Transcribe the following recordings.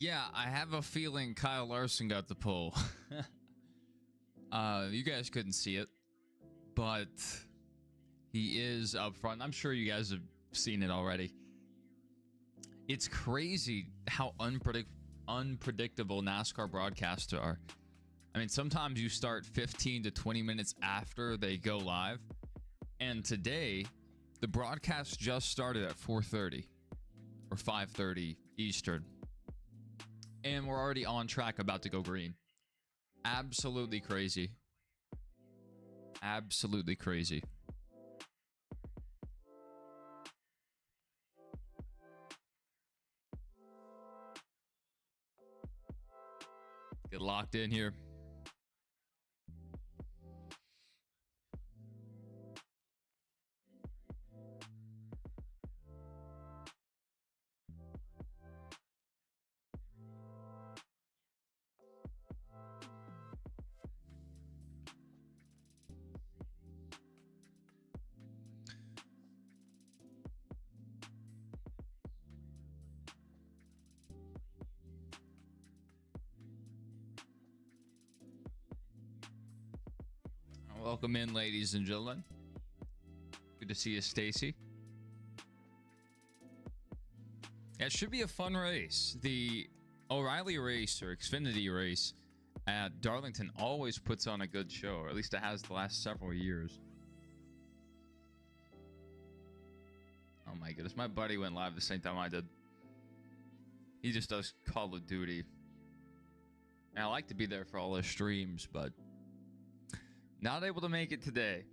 Yeah, I have a feeling Kyle Larson got the pole. You guys couldn't see it, but he is up front. I'm sure you guys have seen it already. It's crazy how unpredictable NASCAR broadcasts are. I mean, sometimes you start 15 to 20 minutes after they go live. And today, the broadcast just started at 4:30 or 5:30 Eastern. And we're already on track, about to go green. Absolutely crazy. Absolutely crazy. Get locked in here. Welcome in, ladies and gentlemen. Good to see you, Stacy. Yeah, it should be a fun race. The O'Reilly race or Xfinity race at Darlington always puts on a good show, or at least it has the last several years. Oh my goodness, my buddy went live the same time I did. He just does Call of Duty. And I like to be there for all his streams, but not able to make it today.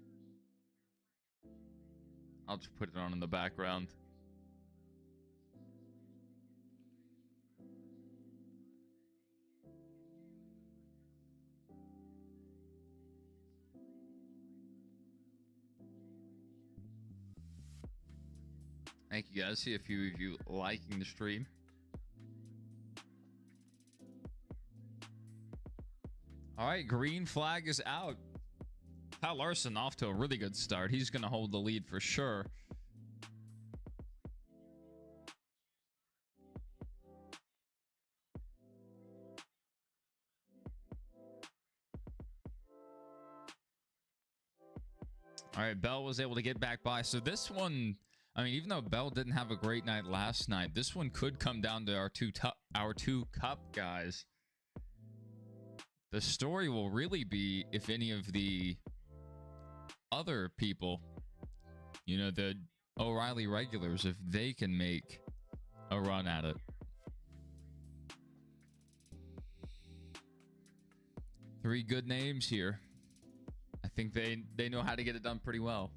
I'll just put it on in the background. Thank you guys. See a few of you liking the stream. All right, green flag is out. Kyle Larson off to a really good start. He's going to hold the lead for sure. All right, Bell was able to get back by. So this one, I mean, even though Bell didn't have a great night last night, this one could come down to our two cup guys. The story will really be if any of the other people, you know, the O'Reilly regulars, if they can make a run at it. Three good names here. I think they know how to get it done pretty well.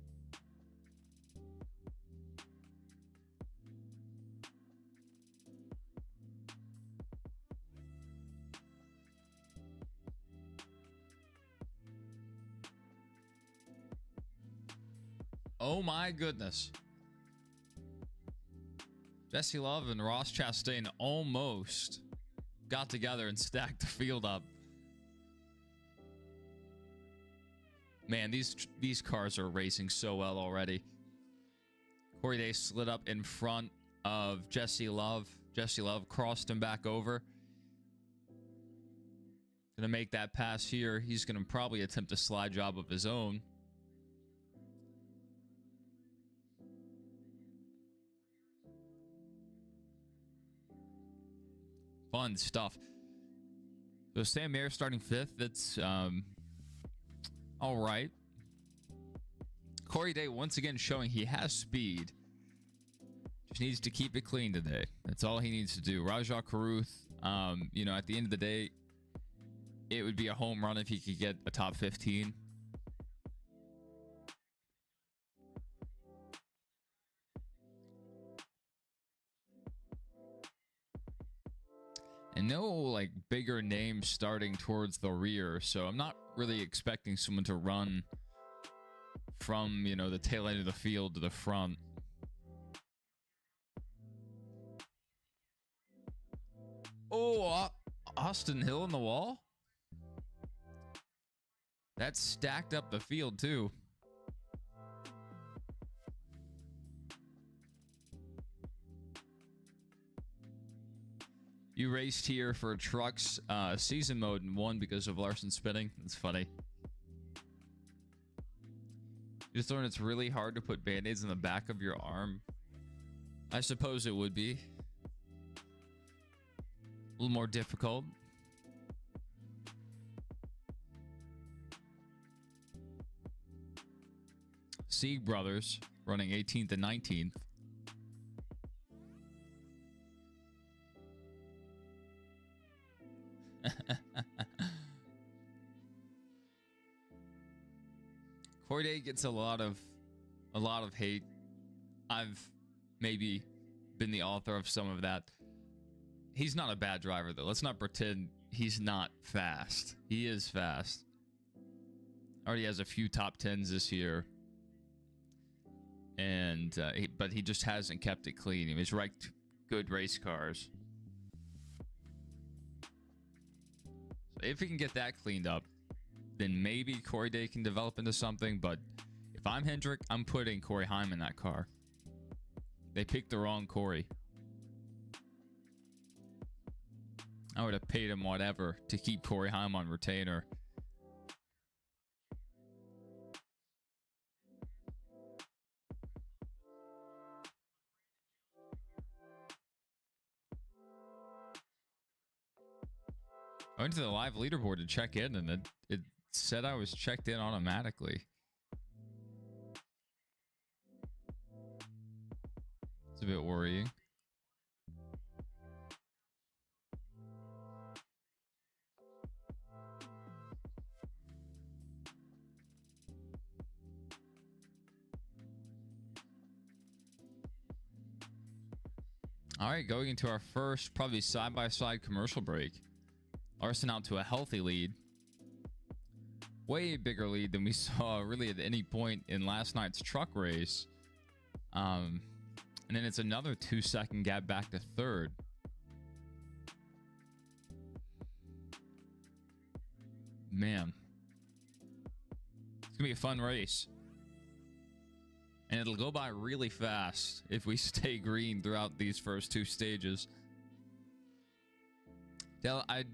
Oh my goodness. Jesse Love and Ross Chastain almost got together and stacked the field up. Man, these cars are racing so well already. Corey Day slid up in front of Jesse Love. Jesse Love crossed him back over. Gonna make that pass here. He's gonna probably attempt a slide job of his own. Fun stuff. So Sam Mayer starting fifth. That's all right. Corey Day once again showing he has speed. Just needs to keep it clean today. That's all he needs to do. Rajah Caruth, you know, at the end of the day, it would be a home run if he could get a top 15. And no like bigger names starting towards the rear, so I'm not really expecting someone to run from, you know, the tail end of the field to the front. Oh, Austin Hill in the wall. That stacked up the field too. You raced here for trucks season mode and won because of Larson spinning. That's funny. You just learned it's really hard to put band-aids in the back of your arm. I suppose it would be a little more difficult. Sieg brothers running 18th and 19th. Corey Day gets a lot of hate. I've maybe been the author of some of that. He's not a bad driver though. Let's not pretend he's not fast. He is fast. Already has a few top 10s this year. And but he just hasn't kept it clean. He's wrecked good race cars. So if he can get that cleaned up, then maybe Corey Day can develop into something. But if I'm Hendrick, I'm putting Corey Heim in that car. They picked the wrong Corey. I would have paid him whatever to keep Corey Heim on retainer. I went to the live leaderboard to check in, and it said I was checked in automatically. It's a bit worrying. All right, going into our first probably side-by-side commercial break. Larson out to a healthy lead. Way bigger lead than we saw really at any point in last night's truck race. And then it's another 2-second gap back to third. Man. It's going to be a fun race. And it'll go by really fast if we stay green throughout these first two stages. Dell, I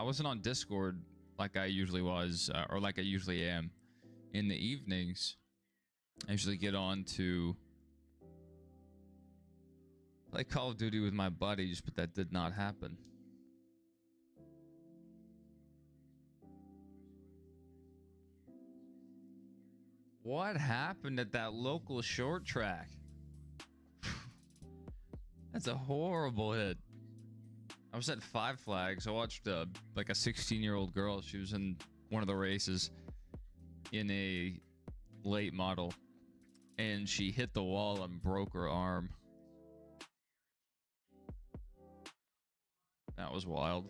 wasn't on Discord like I usually was, or like I usually am in the evenings. I usually get on to play Call of Duty with my buddies, but that did not happen. What happened at that local short track? That's a horrible hit. I was at Five Flags. I watched like a 16-year-old girl. She was in one of the races in a late model, and she hit the wall and broke her arm. That was wild.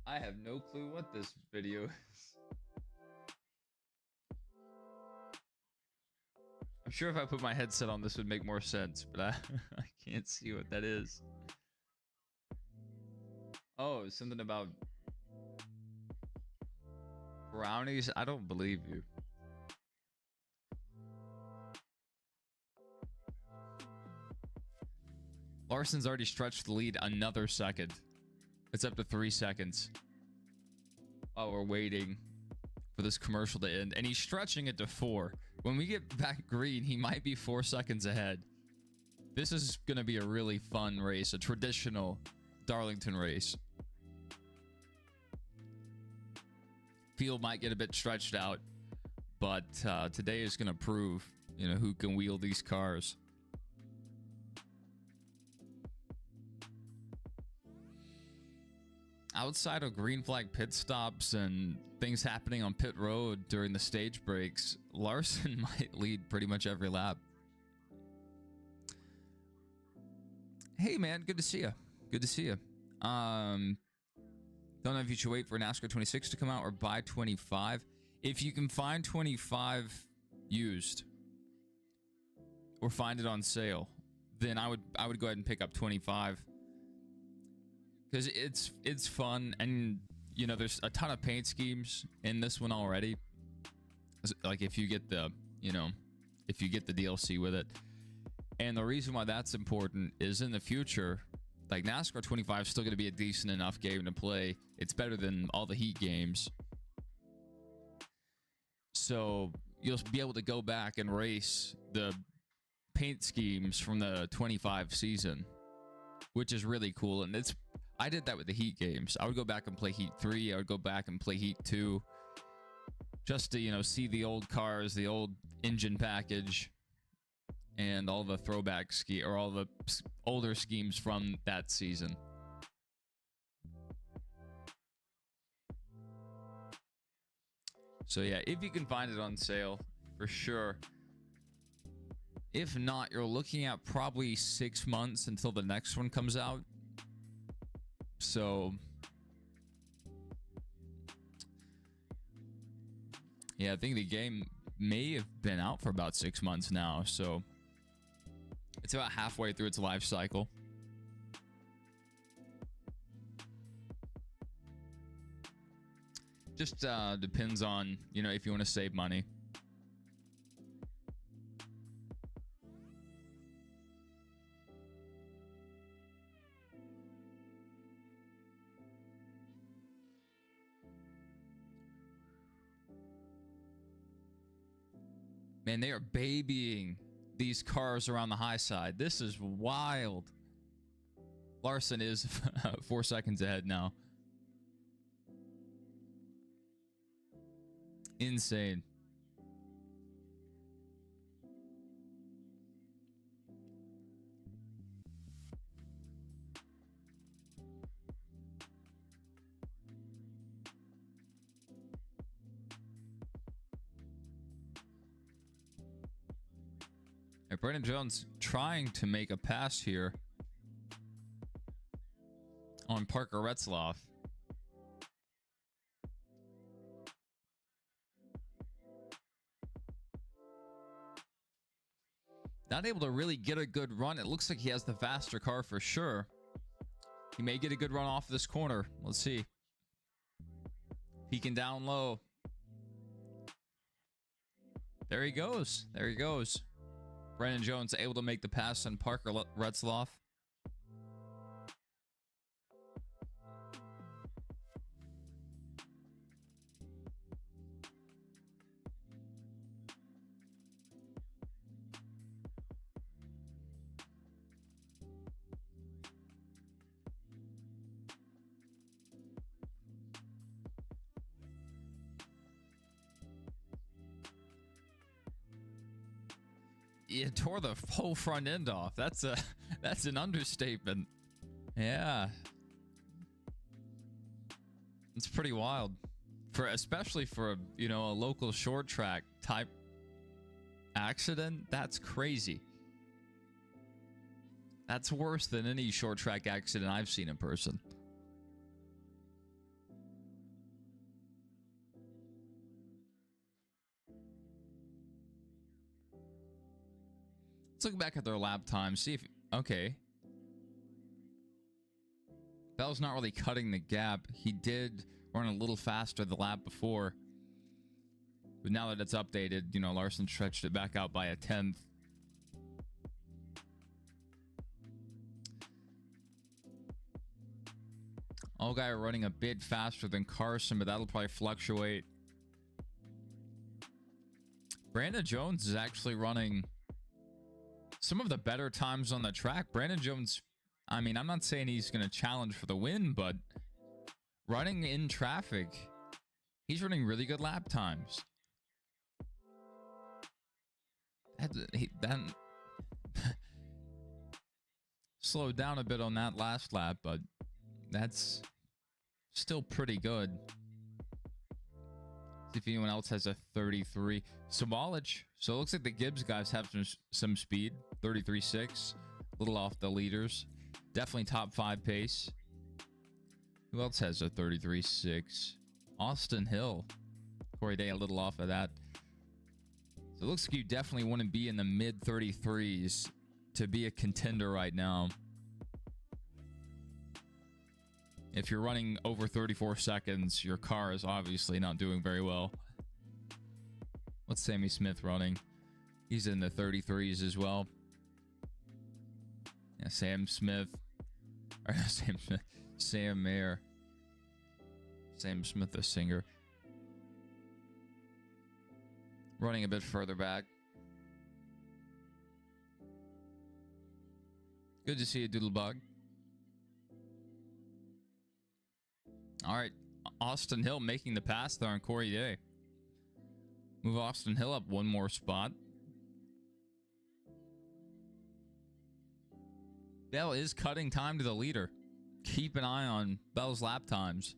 I have no clue what this video is. I'm sure if I put my headset on, this would make more sense, but I can't see what that is. Oh, something about brownies? I don't believe you. Larson's already stretched the lead another second. It's up to 3 seconds. While we're waiting for this commercial to end, and he's stretching it to 4. When we get back green, he might be 4 seconds ahead. This is going to be a really fun race, a traditional Darlington race. Field might get a bit stretched out, but today is going to prove, you know, who can wheel these cars. Outside of green flag pit stops and things happening on pit road during the stage breaks, Larson might lead pretty much every lap. Hey man, good to see you. Good to see you. Don't know if you should wait for NASCAR 26 to come out or buy 25. If you can find 25 used or find it on sale, then I would go ahead and pick up 25. Because it's fun, and you know there's a ton of paint schemes in this one already. Like if you get the, you know, if you get the DLC with it, And the reason why that's important is in the future, like NASCAR 25 is still going to be a decent enough game to play. It's better than all the Heat games. So you'll be able to go back and race the paint schemes from the 25 season, which is really cool. And I did that with the Heat games. I would go back and play Heat 3. I would go back and play Heat 2 just to, you know, see the old cars, the old engine package, and all the throwback or all the older schemes from that season. So yeah, if you can find it on sale, for sure. If not, you're looking at probably 6 months until the next one comes out. So yeah, I think the game may have been out for about 6 months now. So it's about halfway through its life cycle. Just depends on, you know, if you want to save money. Man, they are babying these cars around the high side. This is wild. Larson is 4 seconds ahead now. Insane. Brandon Jones trying to make a pass here on Parker Retzloff. Not able to really get a good run. It looks like he has the faster car for sure. He may get a good run off this corner. Let's see. Peeking down low. There he goes. There he goes. Brandon Jones able to make the pass on Parker Retzloff. It tore the whole front end off. That's an understatement. Yeah. It's pretty wild. Especially for, you know, a local short track type accident. That's crazy. That's worse than any short track accident I've seen in person. Let's look back at their lap time. See if... Okay. Bell's not really cutting the gap. He did run a little faster the lap before. But now that it's updated, you know, Larson stretched it back out by a 10th. Allgaier running a bit faster than Carson, but that'll probably fluctuate. Brandon Jones is actually running some of the better times on the track. Brandon Jones, I mean, I'm not saying he's going to challenge for the win, but running in traffic, he's running really good lap times. That slowed down a bit on that last lap, but that's still pretty good. See if anyone else has a 33. Sawalich. So it looks like the Gibbs guys have some speed. 33.6. A little off the leaders. Definitely top 5 pace. Who else has a 33.6? Austin Hill. Corey Day a little off of that. So it looks like you definitely want to be in the mid 33s to be a contender right now. If you're running over 34 seconds, your car is obviously not doing very well. What's Sammy Smith running? He's in the 33s as well. Yeah, Sam Smith. Or Sam Smith. Sam Mayer. Sam Smith, the singer. Running a bit further back. Good to see you, Doodlebug. All right. Austin Hill making the pass there on Corey Day. Move Austin Hill up one more spot. Bell is cutting time to the leader. Keep an eye on Bell's lap times.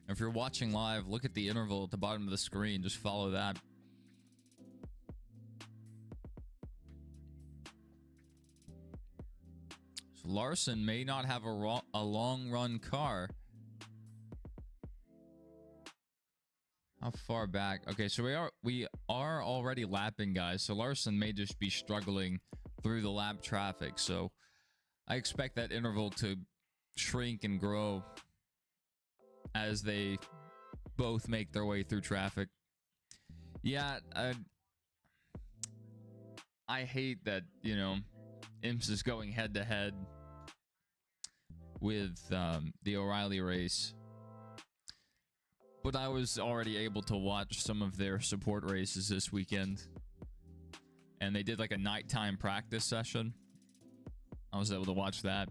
If you're watching live, look at the interval at the bottom of the screen. Just follow that. So Larson may not have a long run car. How far back? Okay, so we are already lapping, guys. So Larson may just be struggling through the lap traffic. So I expect that interval to shrink and grow as they both make their way through traffic. Yeah, I hate that, you know, Imps is going head to head with the O'Reilly race. But I was already able to watch some of their support races this weekend. And they did like a nighttime practice session. I was able to watch that.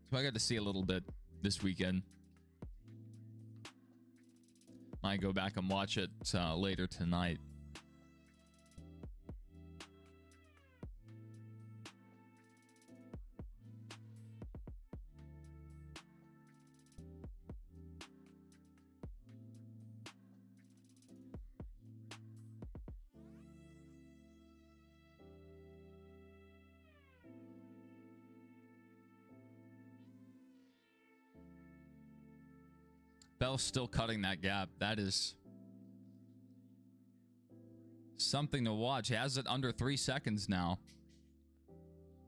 So I got to see a little bit this weekend. Might go back and watch it later tonight. Bell's still cutting that gap. That is something to watch. He has it under 3 seconds now.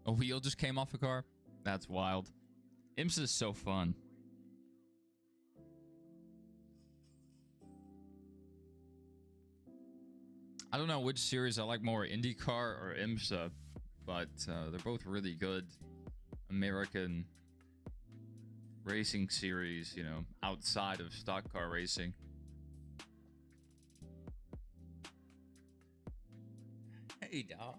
A wheel just came off a car? That's wild. Imps is so fun. I don't know which series I like more, IndyCar or IMSA, but they're both really good American racing series, you know, outside of stock car racing. Hey, dog.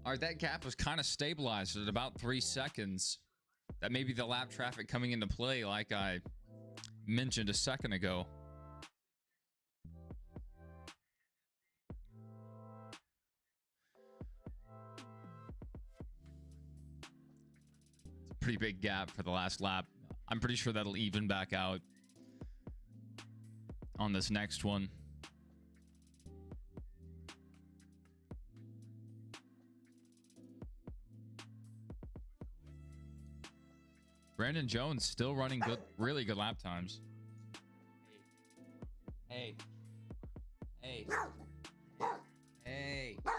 All right, that gap was kind of stabilized at about 3 seconds. That may be the lap traffic coming into play, like I mentioned a second ago. It's a pretty big gap for the last lap. I'm pretty sure that'll even back out on this next one. Brandon Jones still running good, really good lap times. Hey. Hey. Hey. What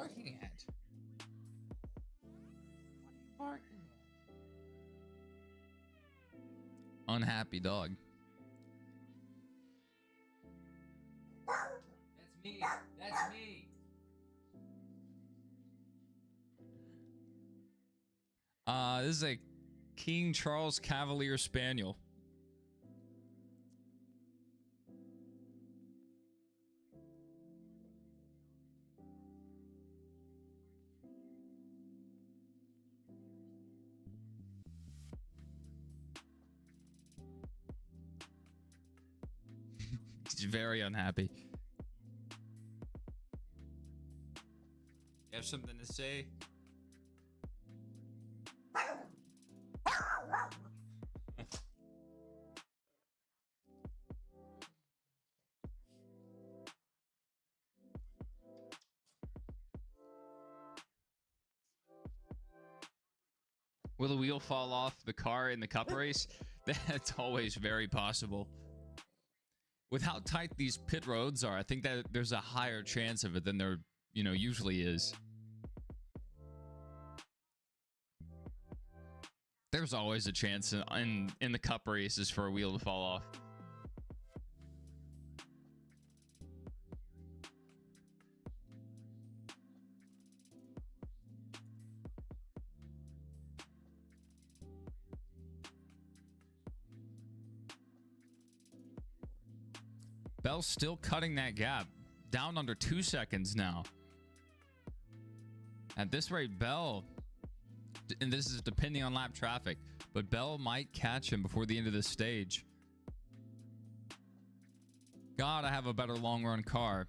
are you barking at? What are you barking at? Unhappy dog. That's me. That's me. This is a King Charles Cavalier Spaniel. He's very unhappy. You have something to say? Will the wheel fall off the car in the cup race? That's always very possible. With how tight these pit roads are, I think that there's a higher chance of it than there, usually is. There's always a chance in the cup races for a wheel to fall off. Bell's still cutting that gap. Down under 2 seconds now. At this rate, Bell, and this is depending on lap traffic, but Bell might catch him before the end of this stage. Gotta have a better long run car.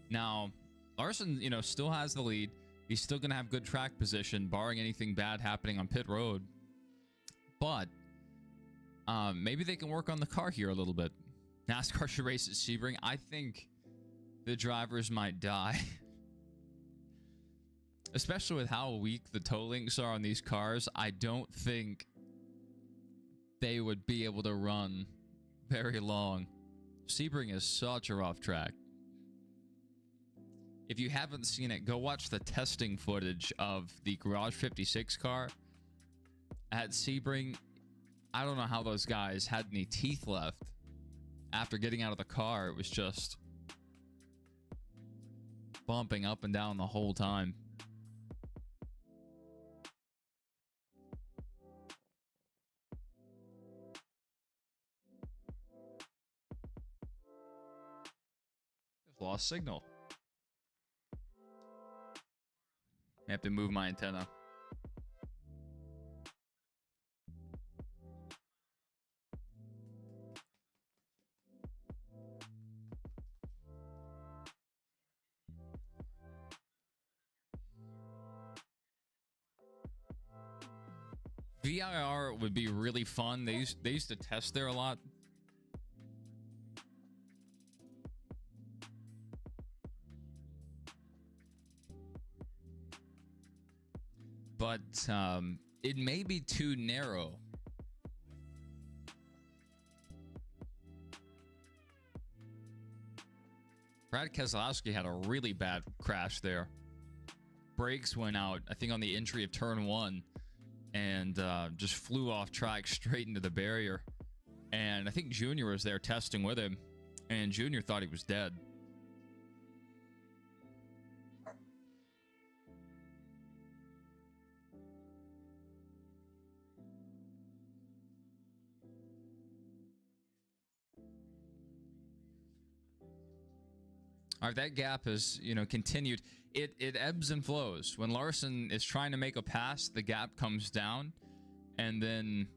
Now, Larson, still has the lead. He's still going to have good track position, barring anything bad happening on pit road. But maybe they can work on the car here a little bit. NASCAR should race at Sebring. I think the drivers might die. Especially with how weak the toe links are on these cars, I don't think they would be able to run very long. Sebring is such a rough track. If you haven't seen it, go watch the testing footage of the Garage 56 car at Sebring. I don't know how those guys had any teeth left after getting out of the car. It was just bumping up and down the whole time. Just lost signal. I have to move my antenna. VIR would be really fun. They used to test there a lot. But it may be too narrow. Brad Keselowski had a really bad crash there. Brakes went out, I think, on the entry of turn 1. And just flew off track straight into the barrier. And I think Junior was there testing with him. And Junior thought he was dead. All right, that gap has, continued. It ebbs and flows. When Larson is trying to make a pass, the gap comes down and then,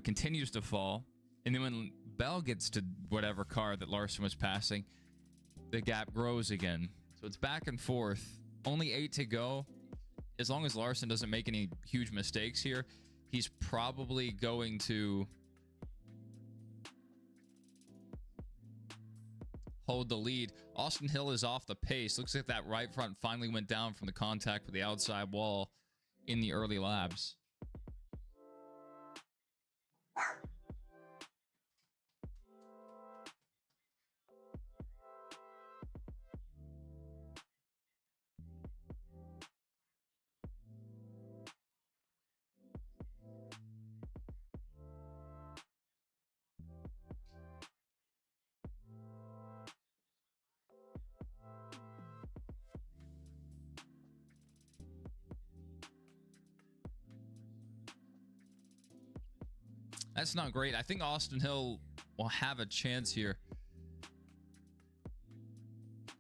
continues to fall. And then when Bell gets to whatever car that Larson was passing, the gap grows again. So it's back and forth. Only 8 to go. As long as Larson doesn't make any huge mistakes here, he's probably going to hold the lead. Austin Hill is off the pace. Looks like that right front finally went down from the contact with the outside wall in the early laps. That's not great. I think Austin Hill will have a chance here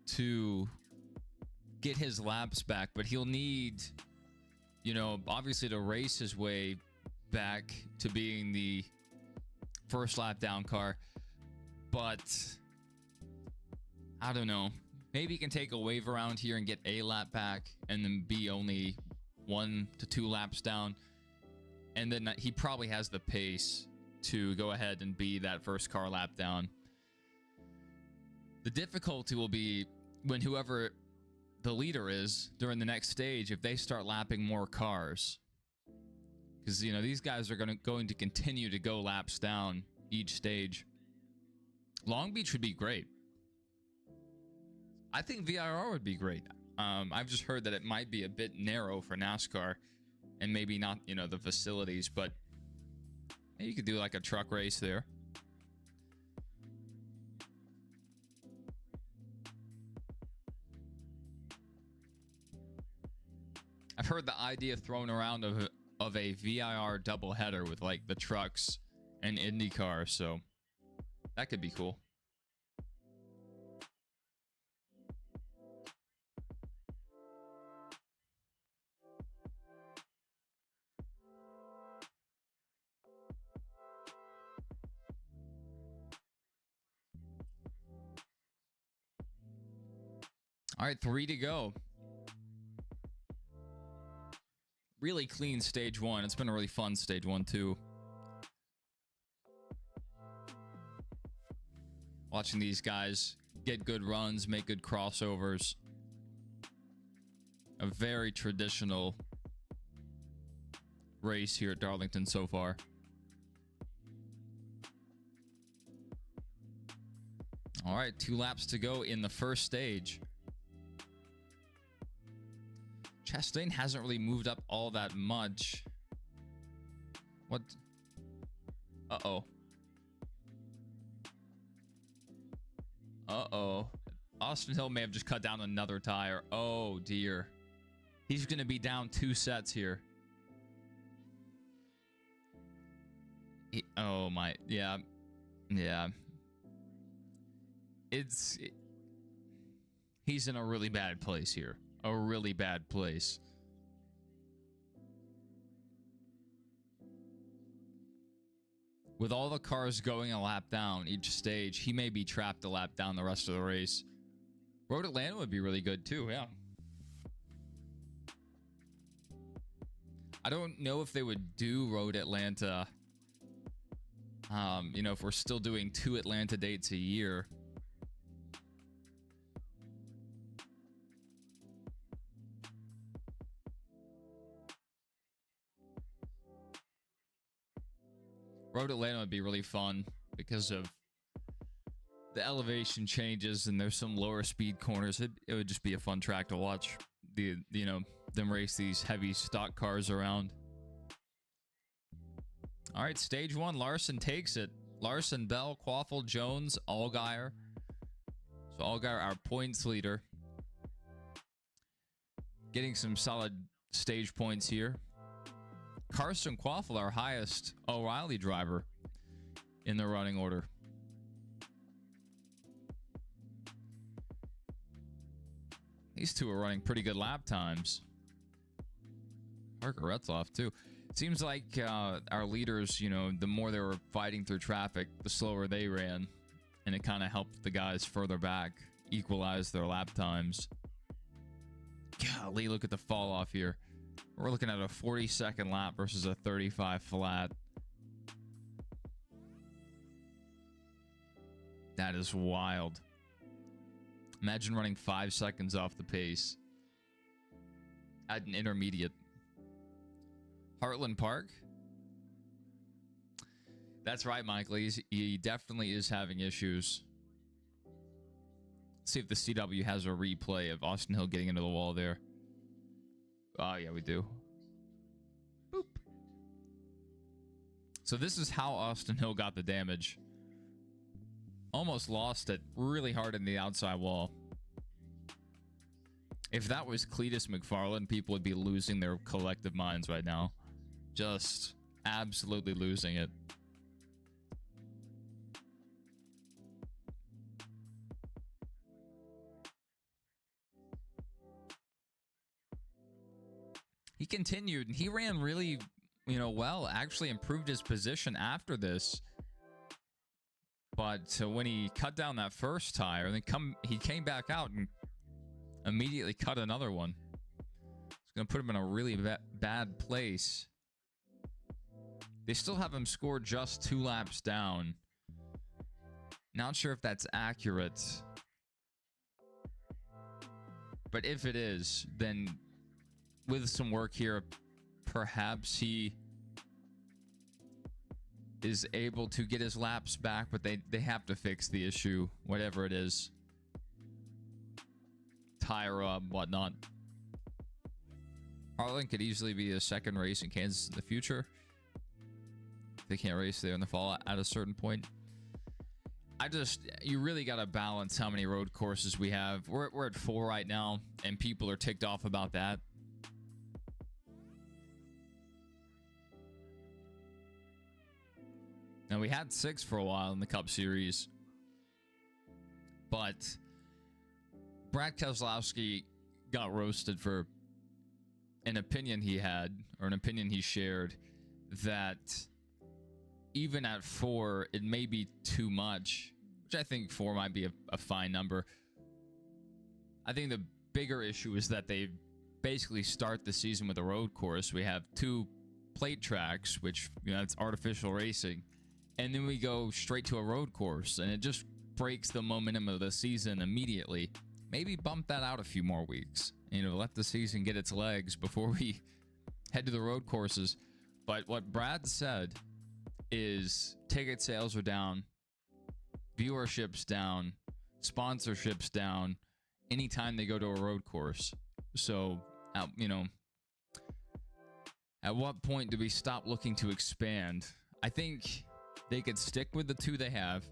to get his laps back, but he'll need, obviously to race his way back to being the first lap down car. But I don't know. Maybe he can take a wave around here and get a lap back and then be only 1 to 2 laps down. And then he probably has the pace to go ahead and be that first car lap down. The difficulty will be when whoever the leader is during the next stage, if they start lapping more cars. Because, these guys are going to continue to go laps down each stage. Long Beach would be great. I think VIR would be great. I've just heard that it might be a bit narrow for NASCAR and maybe not, you know, the facilities, but you could do like a truck race there. I've heard the idea thrown around of a VIR doubleheader with like the trucks and IndyCar, so that could be cool. All right, 3 to go. Really clean stage 1. It's been a really fun stage 1 too. Watching these guys get good runs, make good crossovers. A very traditional race here at Darlington so far. All right, 2 laps to go in the first stage. Chastain hasn't really moved up all that much. What? Uh-oh. Uh-oh. Austin Hill may have just cut down another tire. Oh, dear. He's going to be down 2 sets here. Oh, my. Yeah. Yeah. He's in a really bad place here. A really bad place. With all the cars going a lap down each stage, he may be trapped a lap down the rest of the race. Road Atlanta would be really good too, yeah. I don't know if they would do Road Atlanta. You know, if we're still doing 2 Atlanta dates a year. Road Atlanta would be really fun because of the elevation changes and there's some lower speed corners. It would just be a fun track to watch. You know, them race these heavy stock cars around. All right, stage 1, Larson takes it. Larson, Bell, Quaffle, Jones, Allgaier. So Allgaier, our points leader, getting some solid stage points here. Carson Quaffle, our highest O'Reilly driver in the running order. These two are running pretty good lap times. Parker Retzloff, too. It seems like our leaders, you know, the more they were fighting through traffic, the slower they ran. And it kind of helped the guys further back equalize their lap times. Golly, look at the fall off here. We're looking at a 40-second lap versus a 35 flat. That is wild. Imagine running 5 seconds off the pace at an intermediate. Heartland Park. That's right, Michael. He definitely is having issues. Let's see if the CW has a replay of Austin Hill getting into the wall there. Oh, yeah, we do. Boop. So this is how Austin Hill got the damage. Almost lost it really hard in the outside wall. If that was Cletus McFarland, people would be losing their collective minds right now. Just absolutely losing it. He continued, and he ran really, you know, well. Actually improved his position after this. But when he cut down that first tire, then he came back out and immediately cut another one. It's going to put him in a really bad place. They still have him scored just 2 laps down. Not sure if that's accurate. But if it is, then with some work here, perhaps he is able to get his laps back, but they have to fix the issue, whatever it is. Tire rub, whatnot. Harlan could easily be a second race in Kansas in the future. They can't race there in the fall at a certain point. You really got to balance how many road courses we have. We're at 4 right now, and people are ticked off about that. And we had 6 for a while in the Cup Series. But Brad Keselowski got roasted for an opinion he had, or an opinion he shared, that even at 4, it may be too much, which I think 4 might be a fine number. I think the bigger issue is that they basically start the season with a road course. We have 2 plate tracks, which, it's artificial racing. And then we go straight to a road course, and it just breaks the momentum of the season immediately. Maybe bump that out a few more weeks. Let the season get its legs before we head to the road courses. But what Brad said is ticket sales are down, viewership's down, sponsorships down anytime they go to a road course. So, at what point do we stop looking to expand? I think they could stick with the 2 they have,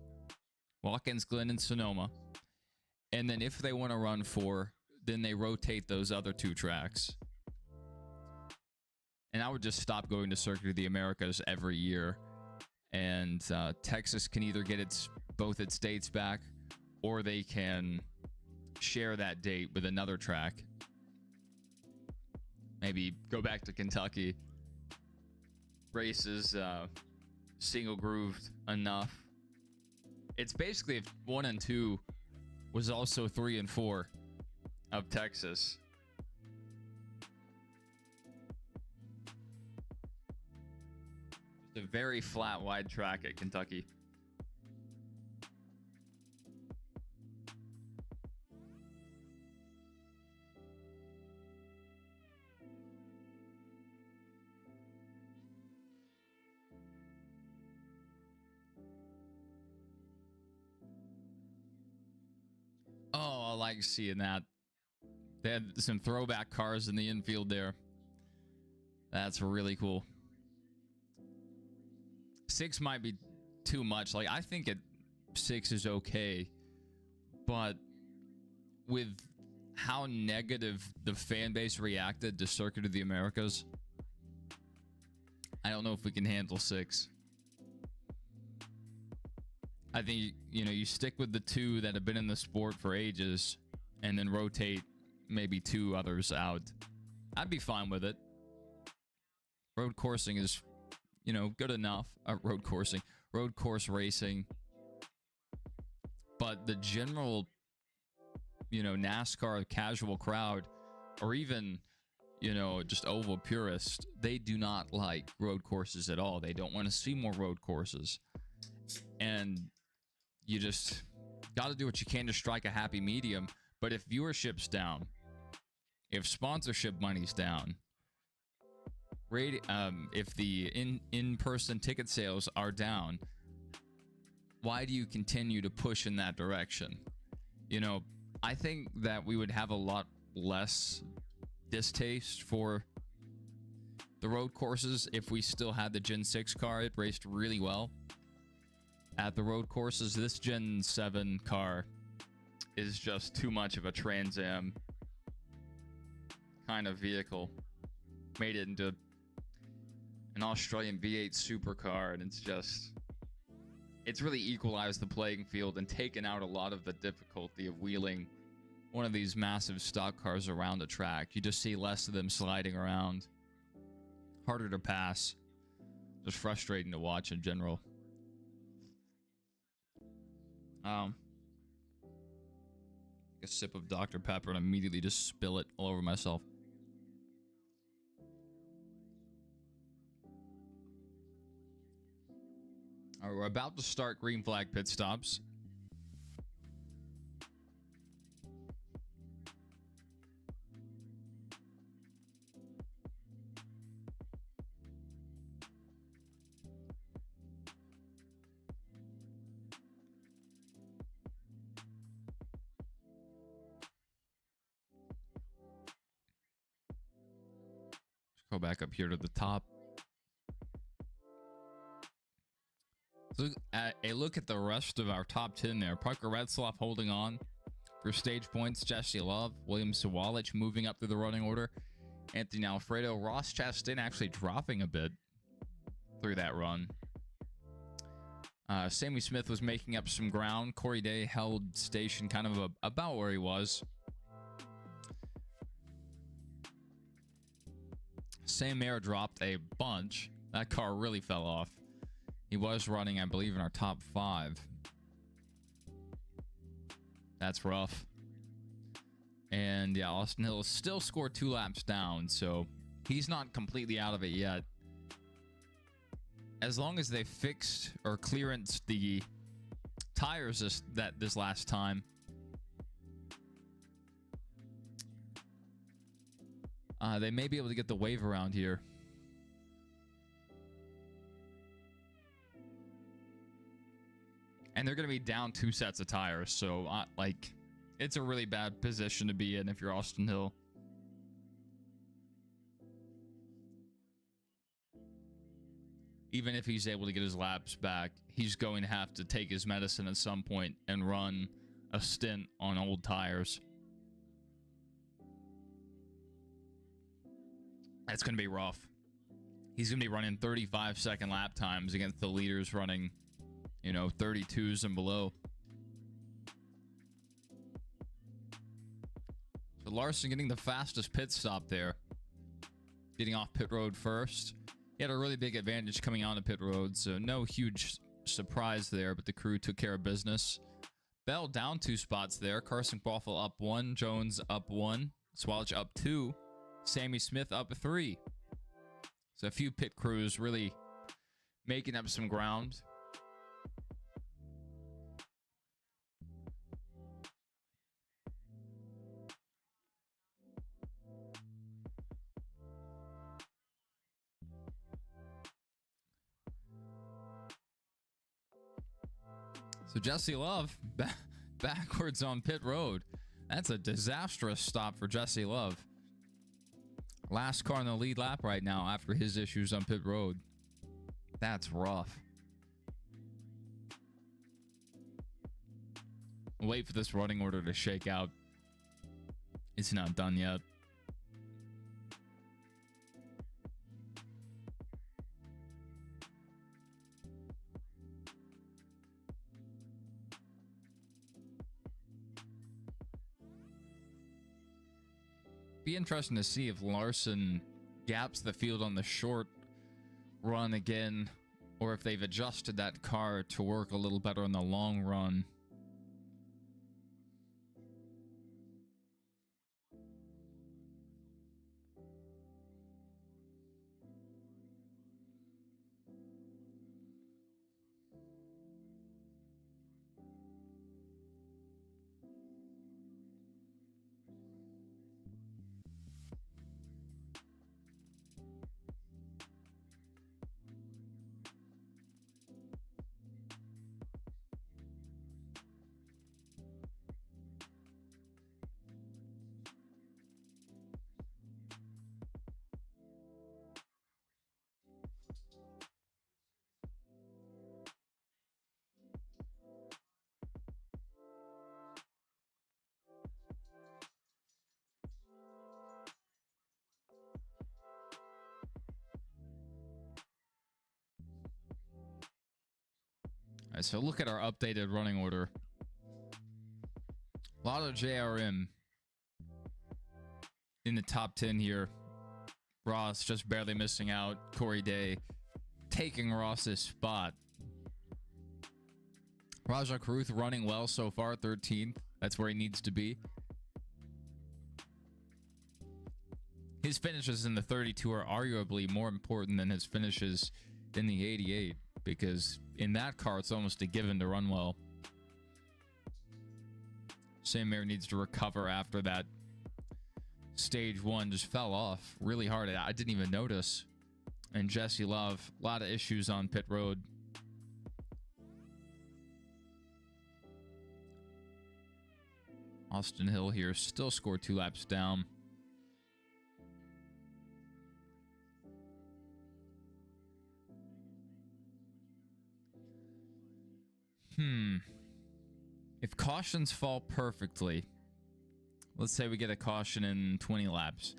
Watkins Glen and Sonoma. And then if they want to run 4, then they rotate those other 2 tracks. And I would just stop going to Circuit of the Americas every year. And Texas can either get both its dates back, or they can share that date with another track. Maybe go back to Kentucky. Races single grooved enough. It's basically if 1 and 2 was also 3 and 4 of Texas. It's a very flat, wide track at Kentucky. Oh, I like seeing that. They had some throwback cars in the infield there. That's really cool. 6 might be too much. I think 6 is okay. But with how negative the fan base reacted to Circuit of the Americas, I don't know if we can handle 6. I think, you stick with the 2 that have been in the sport for ages and then rotate maybe 2 others out. I'd be fine with it. Road coursing is, good enough. Road course racing. But the general, NASCAR casual crowd, or even, just oval purist, they do not like road courses at all. They don't want to see more road courses. And you just got to do what you can to strike a happy medium. But if viewership's down, if sponsorship money's down, if the in-person ticket sales are down, why do you continue to push in that direction? I think that we would have a lot less distaste for the road courses if we still had the Gen 6 car. It raced really well at the road courses. This Gen 7 car is just too much of a Trans Am kind of vehicle. Made it into an Australian V8 supercar, and it's really equalized the playing field and taken out a lot of the difficulty of wheeling one of these massive stock cars around a track. You just see less of them sliding around. Harder to pass. Just frustrating to watch in general. A sip of Dr. Pepper and immediately just spill it all over myself. All right, we're about to start green flag pit stops. back up here to the top. So a look at the rest of our top 10 there. Parker Retzlaff holding on for stage points. Jesse Love, William Sawalich moving up through the running order. Anthony Alfredo, Ross Chastain actually dropping a bit through that run. Sammy Smith was making up some ground. Corey Day held station kind of about where he was. Sam Mayer dropped a bunch. That car really fell off. He was running, I believe, in our top 5. That's rough. And yeah, Austin Hill still scored 2 laps down, so he's not completely out of it yet. As long as they fixed or clearanced the tires this last time, they may be able to get the wave around here. And they're going to be down 2 sets of tires, so like, it's a really bad position to be in if you're Austin Hill. Even if he's able to get his laps back, he's going to have to take his medicine at some point and run a stint on old tires. That's going to be rough. He's going to be running 35-second lap times against the leaders running, 32s and below. So Larson getting the fastest pit stop there. Getting off pit road first. He had a really big advantage coming onto pit road, so no huge surprise there, but the crew took care of business. Bell down 2 spots there. Carson Quaffle up 1. Jones up 1. Swalich up 2. Sammy Smith up 3. So a few pit crews really making up some ground. So Jesse Love backwards on pit road. That's a disastrous stop for Jesse Love. Last car in the lead lap right now after his issues on pit road. That's rough. Wait for this running order to shake out. It's not done yet. Be interesting to see if Larson gaps the field on the short run again, or if they've adjusted that car to work a little better on the long run. All right, so look at our updated running order. A lot of JRM in the top 10 here. Ross just barely missing out. Corey Day taking Ross's spot. Rajah Caruth running well so far, 13th. That's where he needs to be. His finishes in the 32 are arguably more important than his finishes in the 88, because in that car, it's almost a given to run well. Sam Mayer needs to recover after that. Stage 1 just fell off really hard. I didn't even notice. And Jesse Love, a lot of issues on pit road. Austin Hill here still scored 2 laps down. If cautions fall perfectly, let's say we get a caution in 20 laps,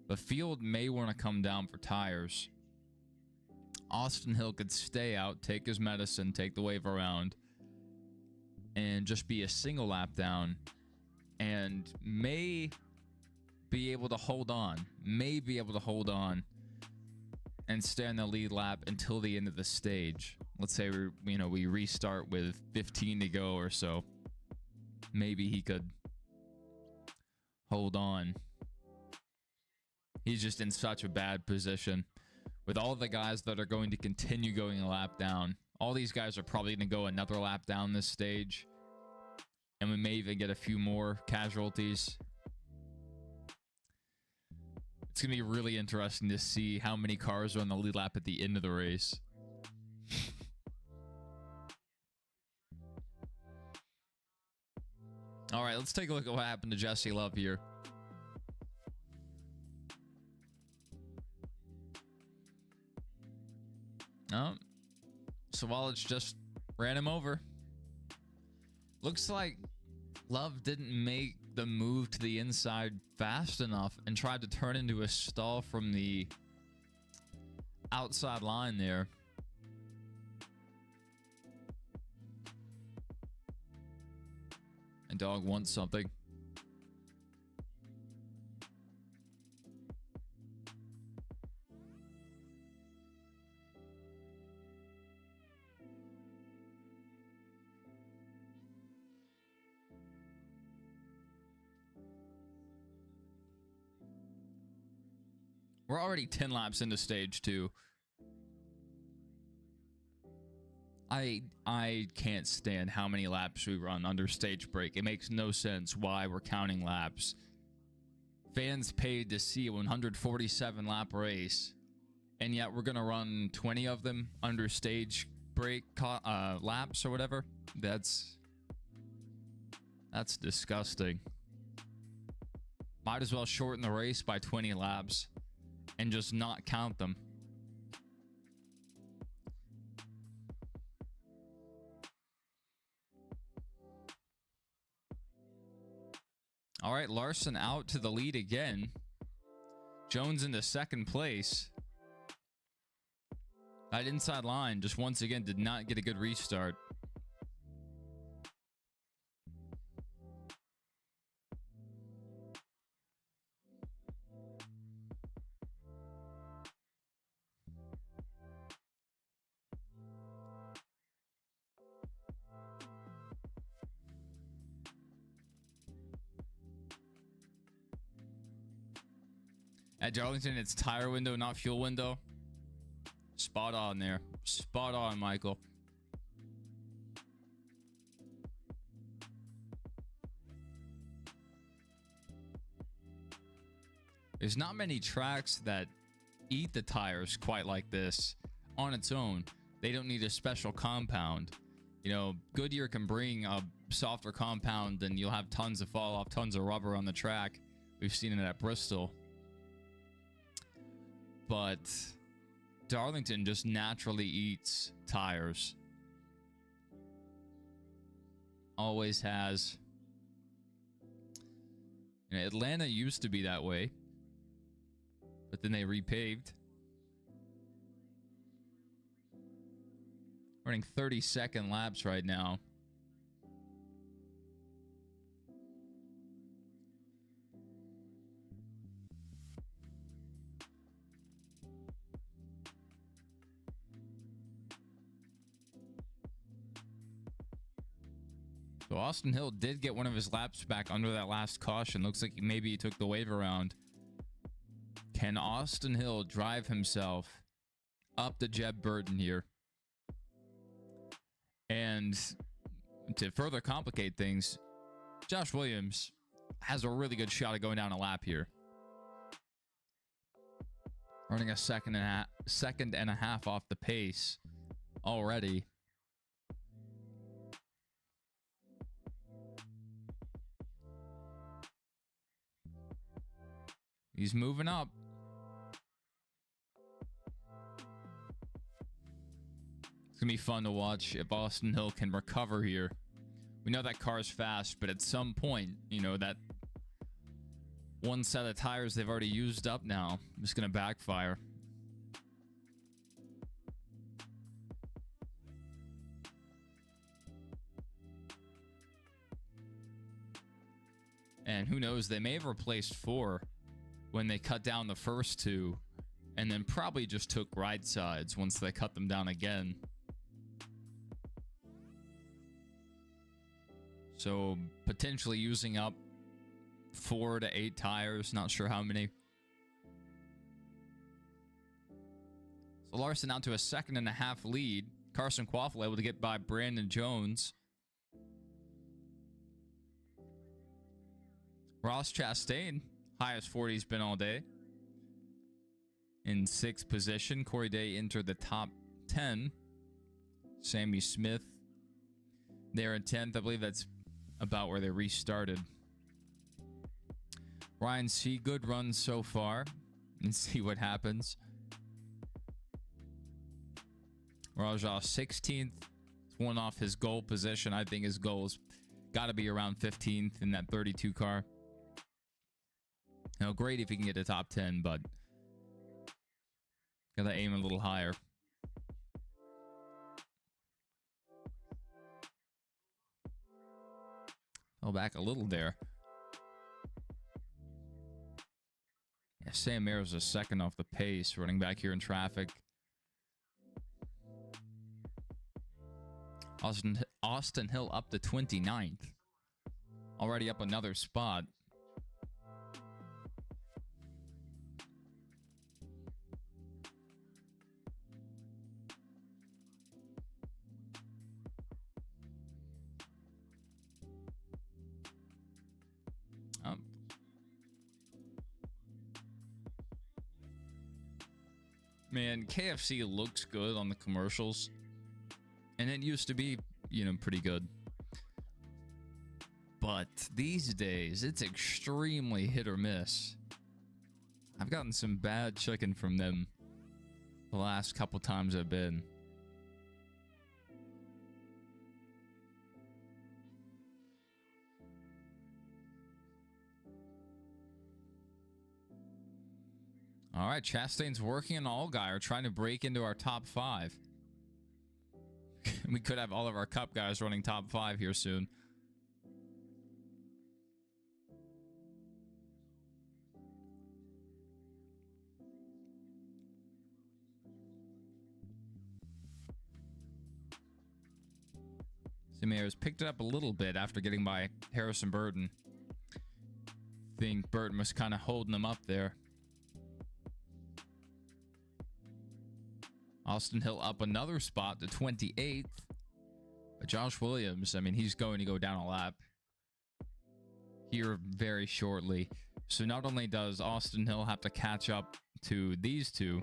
the field may want to come down for tires. Austin Hill could stay out, take his medicine, take the wave around, and just be a single lap down, and may be able to hold on, and stay on the lead lap until the end of the stage. Let's say we restart with 15 to go or so. Maybe he could hold on. He's just in such a bad position with all the guys that are going to continue going a lap down. All these guys are probably going to go another lap down this stage, and we may even get a few more casualties. It's going to be really interesting to see how many cars are on the lead lap at the end of the race. All right, let's take a look at what happened to Jesse Love here. Sawalich just ran him over. Looks like Love didn't make the move to the inside fast enough and tried to turn into a stall from the outside line there. And dog wants something. We're already 10 laps into stage 2. I can't stand how many laps we run under stage break. It makes no sense why we're counting laps. Fans paid to see a 147 lap race, and yet we're gonna run 20 of them under stage break laps or whatever. That's disgusting. Might as well shorten the race by 20 laps and just not count them. All right, Larson out to the lead again. Jones into second place. That inside line just once again did not get a good restart. At Darlington, it's tire window, not fuel window. Spot on there. Spot on, Michael. There's not many tracks that eat the tires quite like this on its own. They don't need a special compound. You know, Goodyear can bring a softer compound and you'll have tons of fall off, tons of rubber on the track. We've seen it at Bristol. But Darlington just naturally eats tires. Always has. You know, Atlanta used to be that way, but then they repaved. Running 30-second laps right now. So Austin Hill did get one of his laps back under that last caution. Looks like maybe he took the wave around. Can Austin Hill drive himself up to Jeb Burton here? And to further complicate things, Josh Williams has a really good shot at going down a lap here. Running a second and a half off the pace already. He's moving up. It's going to be fun to watch if Austin Hill can recover here. We know that car's fast, but at some point, you know, that one set of tires they've already used up now is going to backfire. And who knows, they may have replaced 4 when they cut down the first 2, and then probably just took right sides once they cut them down again. So potentially using up 4 to 8 tires, not sure how many. So Larson out to a 2.5 lead. Carson Quaffle able to get by Brandon Jones. Ross Chastain, highest 40 he's been all day. In 6th position, Corey Day entered the top 10. Sammy Smith there in 10th. I believe that's about where they restarted. Ryan C, good run so far. And see what happens. Rajah 16th. It's one off his goal position. I think his goal's got to be around 15th in that 32 car. Now, great if he can get to top 10, but gotta aim a little higher. Fell back a little there. Yeah, Sam Mayer is a second off the pace, running back here in traffic. Austin Hill up to 29th. Already up another spot. Man, KFC looks good on the commercials. And it used to be, you know, pretty good. But these days, it's extremely hit or miss. I've gotten some bad chicken from them the last couple times I've been. All right, Chastain's working on Allgaier, trying to break into our top 5. We could have all of our Cup guys running top 5 here soon. Samir's picked it up a little bit after getting by Harrison Burton. I think Burton was kind of holding them up there. Austin Hill up another spot to 28th. But Josh Williams, I mean, he's going to go down a lap here very shortly. So not only does Austin Hill have to catch up to these two,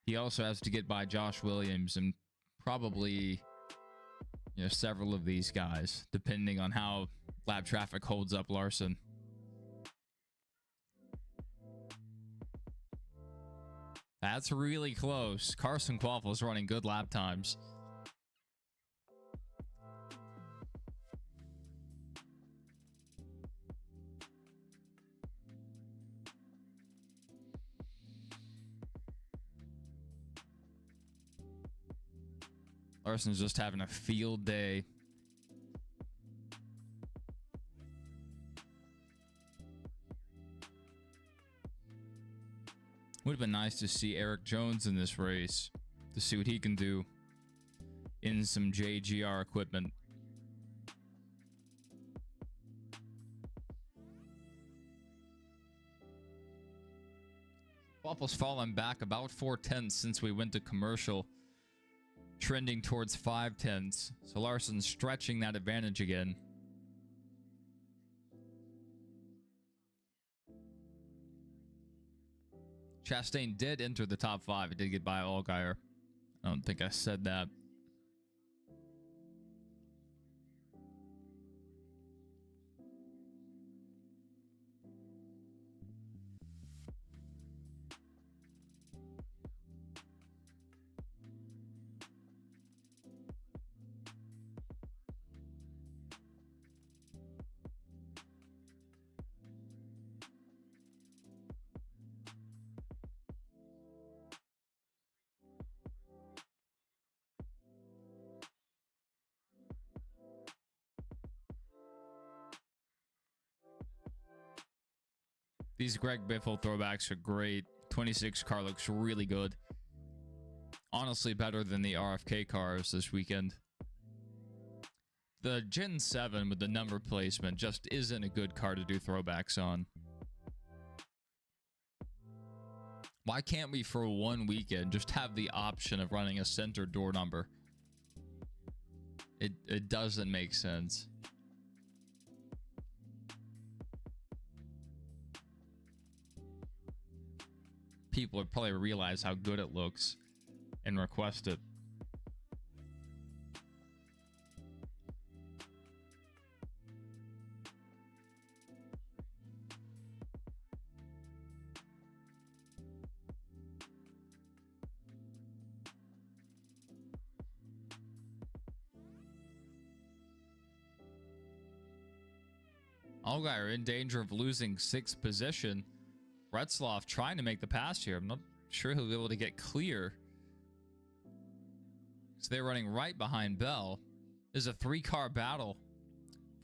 he also has to get by Josh Williams and probably, you know, several of these guys, depending on how lap traffic holds up Larson. That's really close. Carson Quaffle is running good lap times. Larson's just having a field day. Would have been nice to see Eric Jones in this race to see what he can do in some JGR equipment. Waffle's fallen back about 4/10 since we went to commercial, trending towards 5/10. So Larson's stretching that advantage again. Chastain did enter the top 5. He did get by Allgaier. I don't think I said that. These Greg Biffle throwbacks are great. 26 car looks really good. Honestly, better than the RFK cars this weekend. The Gen 7 with the number placement just isn't a good car to do throwbacks on. Why can't we, for one weekend, just have the option of running a center door number? It doesn't make sense. People would probably realize how good it looks and request it. Allgaier in danger of losing 6th position. Retzloff trying to make the pass here. I'm not sure he'll be able to get clear. So they're running right behind Bell. There's a 3-car battle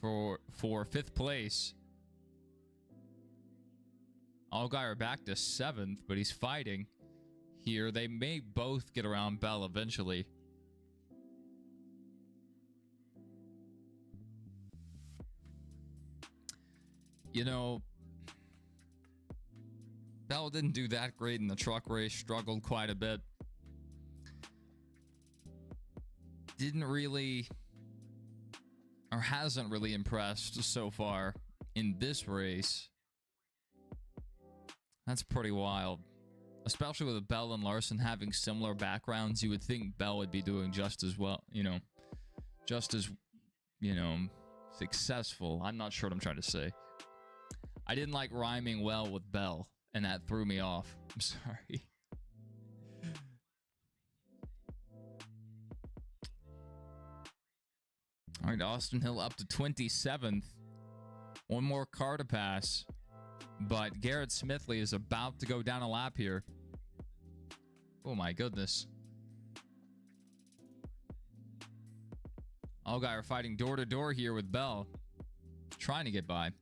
for 5th place. Allgaier back to 7th, but he's fighting here. They may both get around Bell eventually. You know, Bell didn't do that great in the truck race, struggled quite a bit. Didn't really, or hasn't really impressed so far in this race. That's pretty wild. Especially with Bell and Larson having similar backgrounds, you would think Bell would be doing just as well, just as, successful. I'm not sure what I'm trying to say. I didn't like rhyming well with Bell, and that threw me off. I'm sorry. All right, Austin Hill up to 27th. One more car to pass. But Garrett Smithley is about to go down a lap here. Oh my goodness. Allgaier fighting door to door here with Bell. Trying to get by.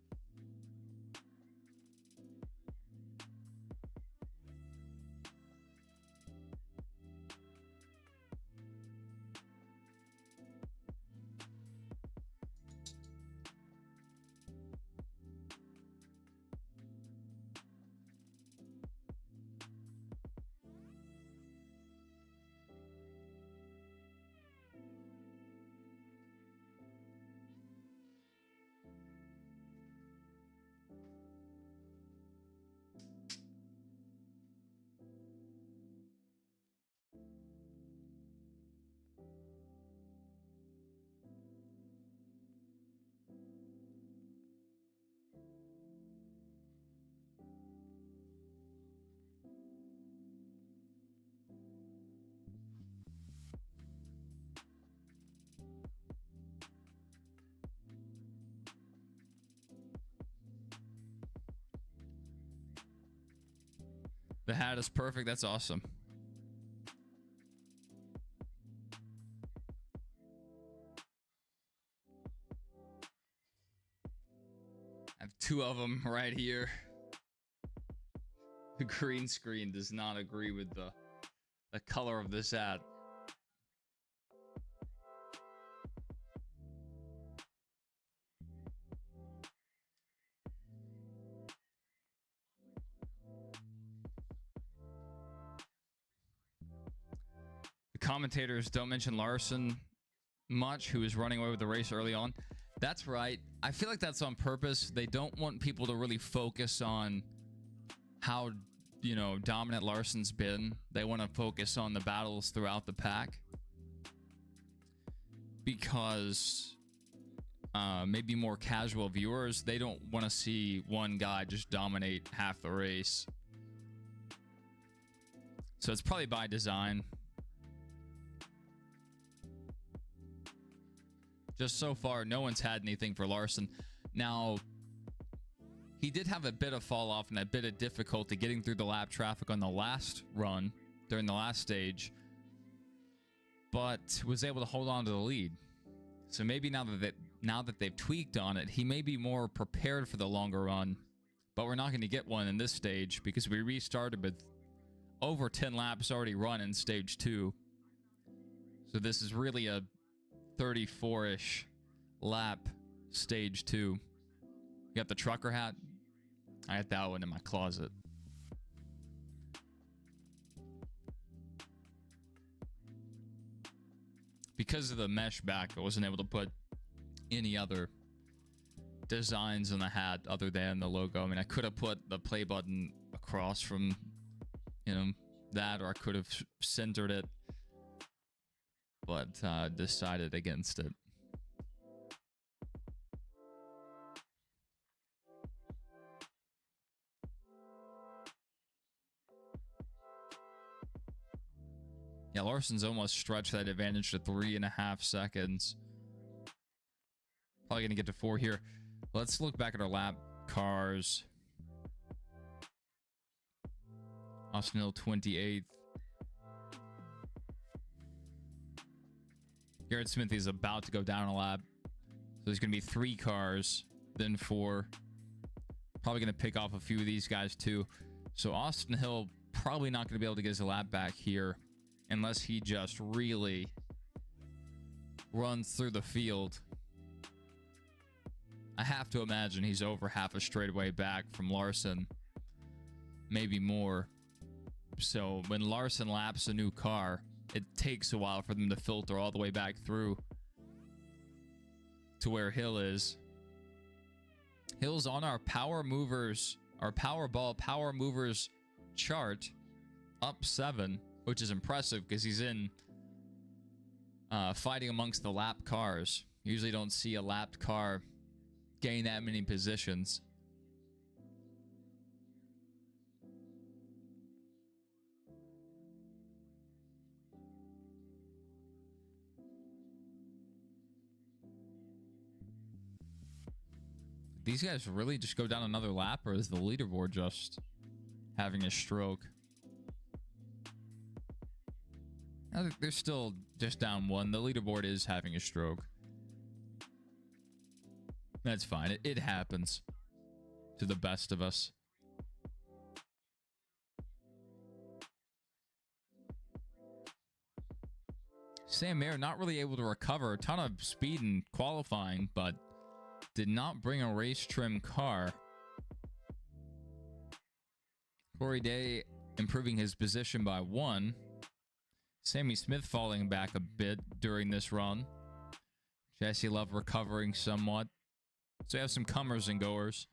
The hat is perfect. That's awesome. I have 2 of them right here. The green screen does not agree with the color of this hat. Commentators don't mention Larson much, who is running away with the race early on. That's right. I feel like that's on purpose. They don't want people to really focus on how, dominant Larson's been. They want to focus on the battles throughout the pack. Because maybe more casual viewers, they don't want to see one guy just dominate half the race. So it's probably by design. Just so far, no one's had anything for Larson. Now, he did have a bit of fall off and a bit of difficulty getting through the lap traffic on the last run during the last stage, but was able to hold on to the lead. So maybe now that they've tweaked on it, he may be more prepared for the longer run but we're not going to get one in this stage because we restarted with over 10 laps already run in stage 2. So this is really a 34-ish lap stage 2. You got the trucker hat? I got that one in my closet. Because of the mesh back, I wasn't able to put any other designs on the hat other than the logo. I mean, I could have put the play button across from, you know, that, or I could have centered it, but decided against it. Yeah, Larson's almost stretched that advantage to 3.5 seconds. Probably going to get to 4 here. Let's look back at our lap cars. Austin Hill 28th. Garrett Smithy is about to go down a lap. So there's going to be 3 cars, then 4. Probably going to pick off a few of these guys too. So Austin Hill probably not going to be able to get his lap back here unless he just really runs through the field. I have to imagine he's over half a straightaway back from Larson, maybe more. So when Larson laps a new car, it takes a while for them to filter all the way back through to where Hill is. Hill's on our power movers, our Powerball power movers chart, up 7, which is impressive because he's in fighting amongst the lap cars. Usually don't see a lapped car gain that many positions. These guys really just go down another lap, or is the leaderboard just having a stroke? They're still just down 1. The leaderboard is having a stroke. That's fine. It happens to the best of us. Sam Mayer not really able to recover. A ton of speed in qualifying, but did not bring a race trim car. Corey Day improving his position by 1. Sammy Smith falling back a bit during this run. Jesse Love recovering somewhat. So you have some comers and goers.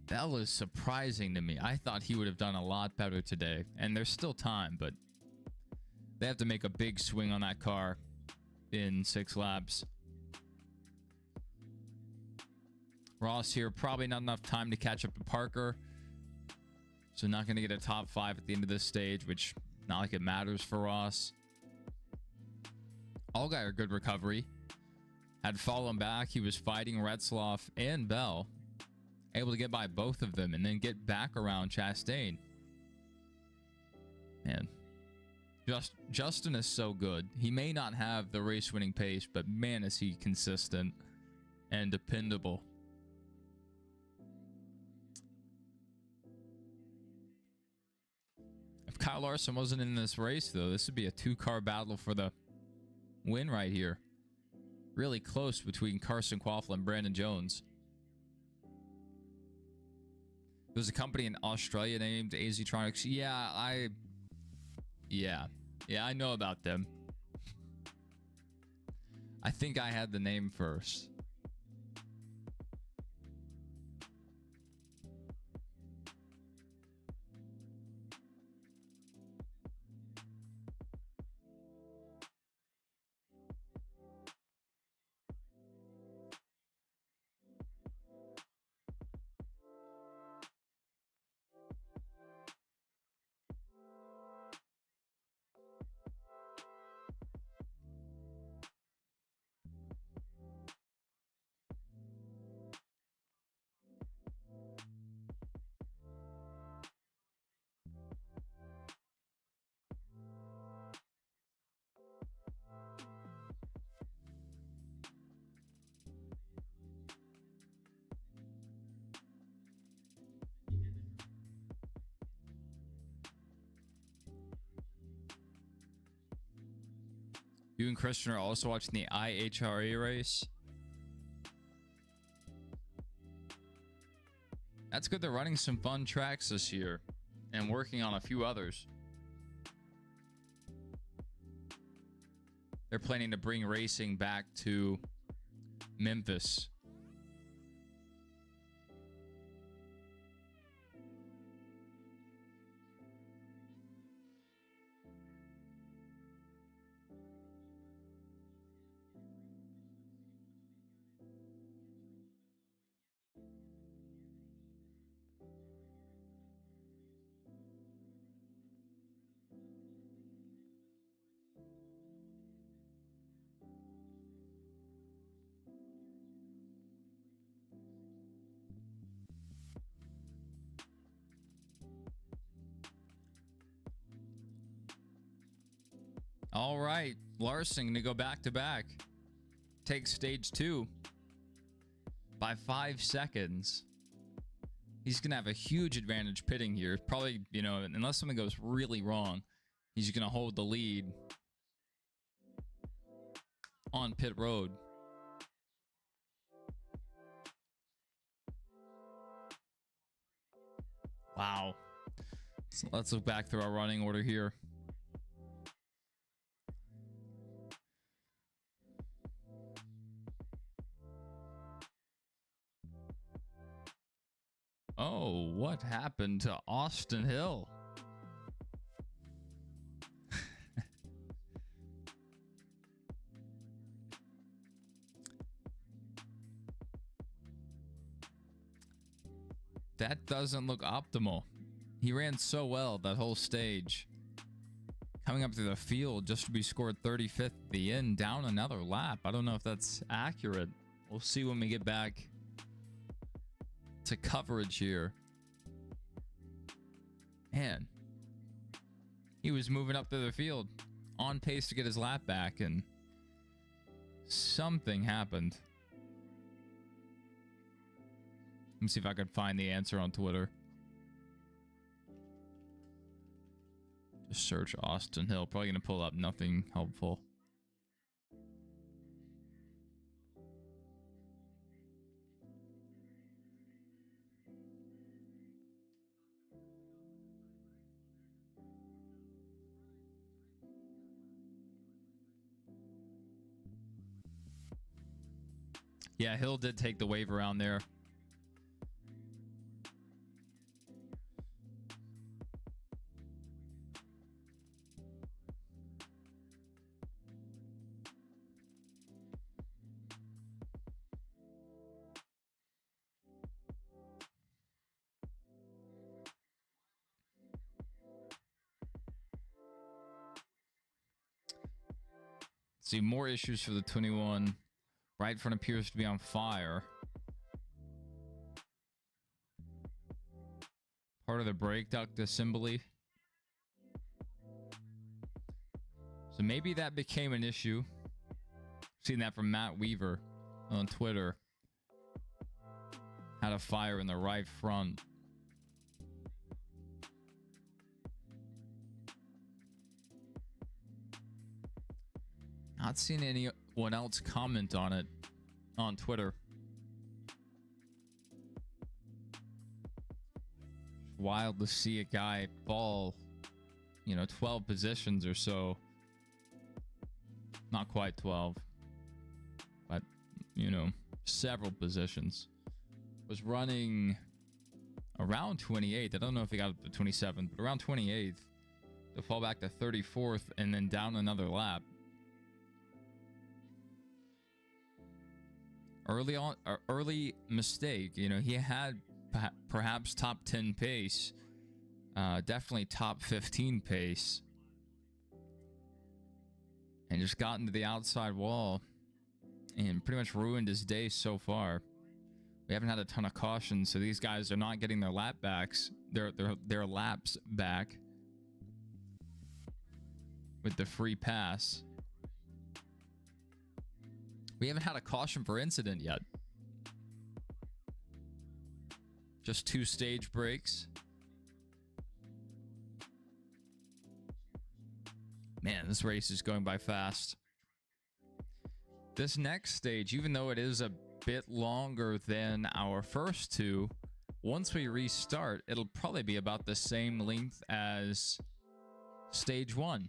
That was surprising to me. I thought he would have done a lot better today. And there's still time, but they have to make a big swing on that car in 6 laps. Ross here, probably not enough time to catch up to Parker. So not going to get a top 5 at the end of this stage, which not like it matters for Ross. Allgaier, good recovery. Had fallen back. He was fighting Retzloff and Bell. Able to get by both of them and then get back around Chastain. Man. Justin is so good. He may not have the race-winning pace, but man, is he consistent and dependable. If Kyle Larson wasn't in this race, though, this would be a 2-car battle for the win right here. Really close between Carson Quaffle and Brandon Jones. There's a company in Australia named AZtronics. Yeah, I know about them. I think I had the name first. You and Christian are also watching the IHRA race. That's good. They're running some fun tracks this year and working on a few others. They're planning to bring racing back to Memphis. All right, Larson to go back to back. Take stage 2 by 5 seconds. He's going to have a huge advantage pitting here. Probably, you know, unless something goes really wrong, he's going to hold the lead on pit road. Wow. So let's look back through our running order here. Oh, what happened to Austin Hill? That doesn't look optimal. He ran so well that whole stage. Coming up through the field just to be scored 35th at the end, down another lap. I don't know if that's accurate. We'll see when we get back to coverage here. Man, he was moving up through the field on pace to get his lap back, and something happened. Let me see if I can find the answer on Twitter. Just search Austin Hill. Probably gonna pull up nothing helpful. Yeah, Hill did take the wave around there. See, more issues for the 21. Right front appears to be on fire. Part of the brake duct assembly. So maybe that became an issue. Seen that from Matt Weaver on Twitter. Had a fire in the right front. Not seeing anyone else comment on it on Twitter. Wild to see a guy fall, 12 positions or so. Not quite 12, but, several positions. Was running around 28th. I don't know if he got up to 27th, but around 28th to fall back to 34th and then down another lap. Early mistake. He had perhaps top 10 pace, definitely top 15 pace, and just got into the outside wall and pretty much ruined his day so far. We haven't had a ton of cautions, so these guys are not getting their lap backs, their laps back with the free pass. We haven't had a caution for incident yet. Just 2 stage breaks. Man, this race is going by fast. This next stage, even though it is a bit longer than our first two, once we restart, it'll probably be about the same length as stage 1.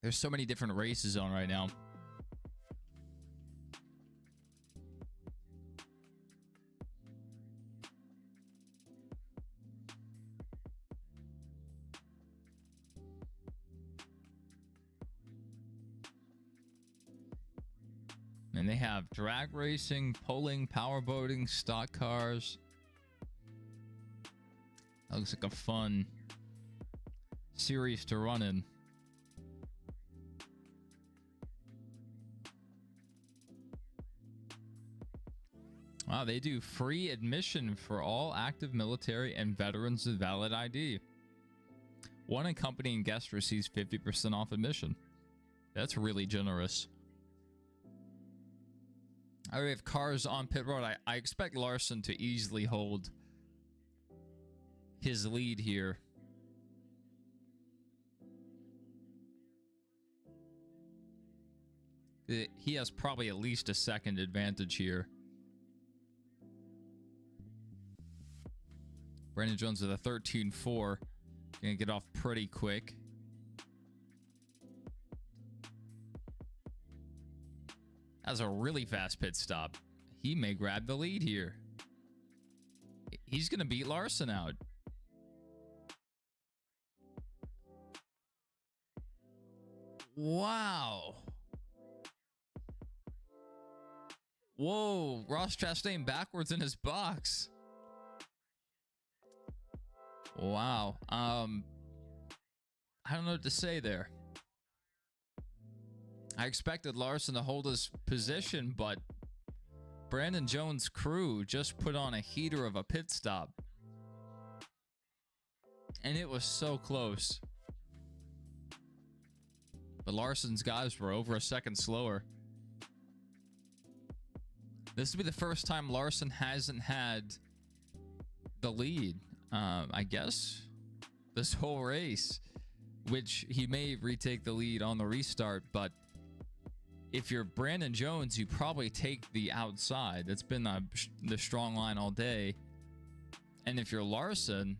There's so many different races on right now. And they have drag racing, polling, powerboating, stock cars. That looks like a fun series to run in. Wow, they do free admission for all active military and veterans with valid ID. One accompanying guest receives 50% off admission. That's really generous. I have cars on pit road. I expect Larson to easily hold his lead here. He has probably at least a second advantage here. Brandon Jones with a 13.4. Gonna get off pretty quick. That's a really fast pit stop. He may grab the lead here. He's gonna beat Larson out. Wow. Whoa, Ross Chastain backwards in his box. Wow. I don't know what to say there. I expected Larson to hold his position, but Brandon Jones' crew just put on a heater of a pit stop. And it was so close. But Larson's guys were over a second slower. This will be the first time Larson hasn't had the lead, I guess, this whole race, which he may retake the lead on the restart. But if you're Brandon Jones, you probably take the outside. That's been the strong line all day. And if you're Larson,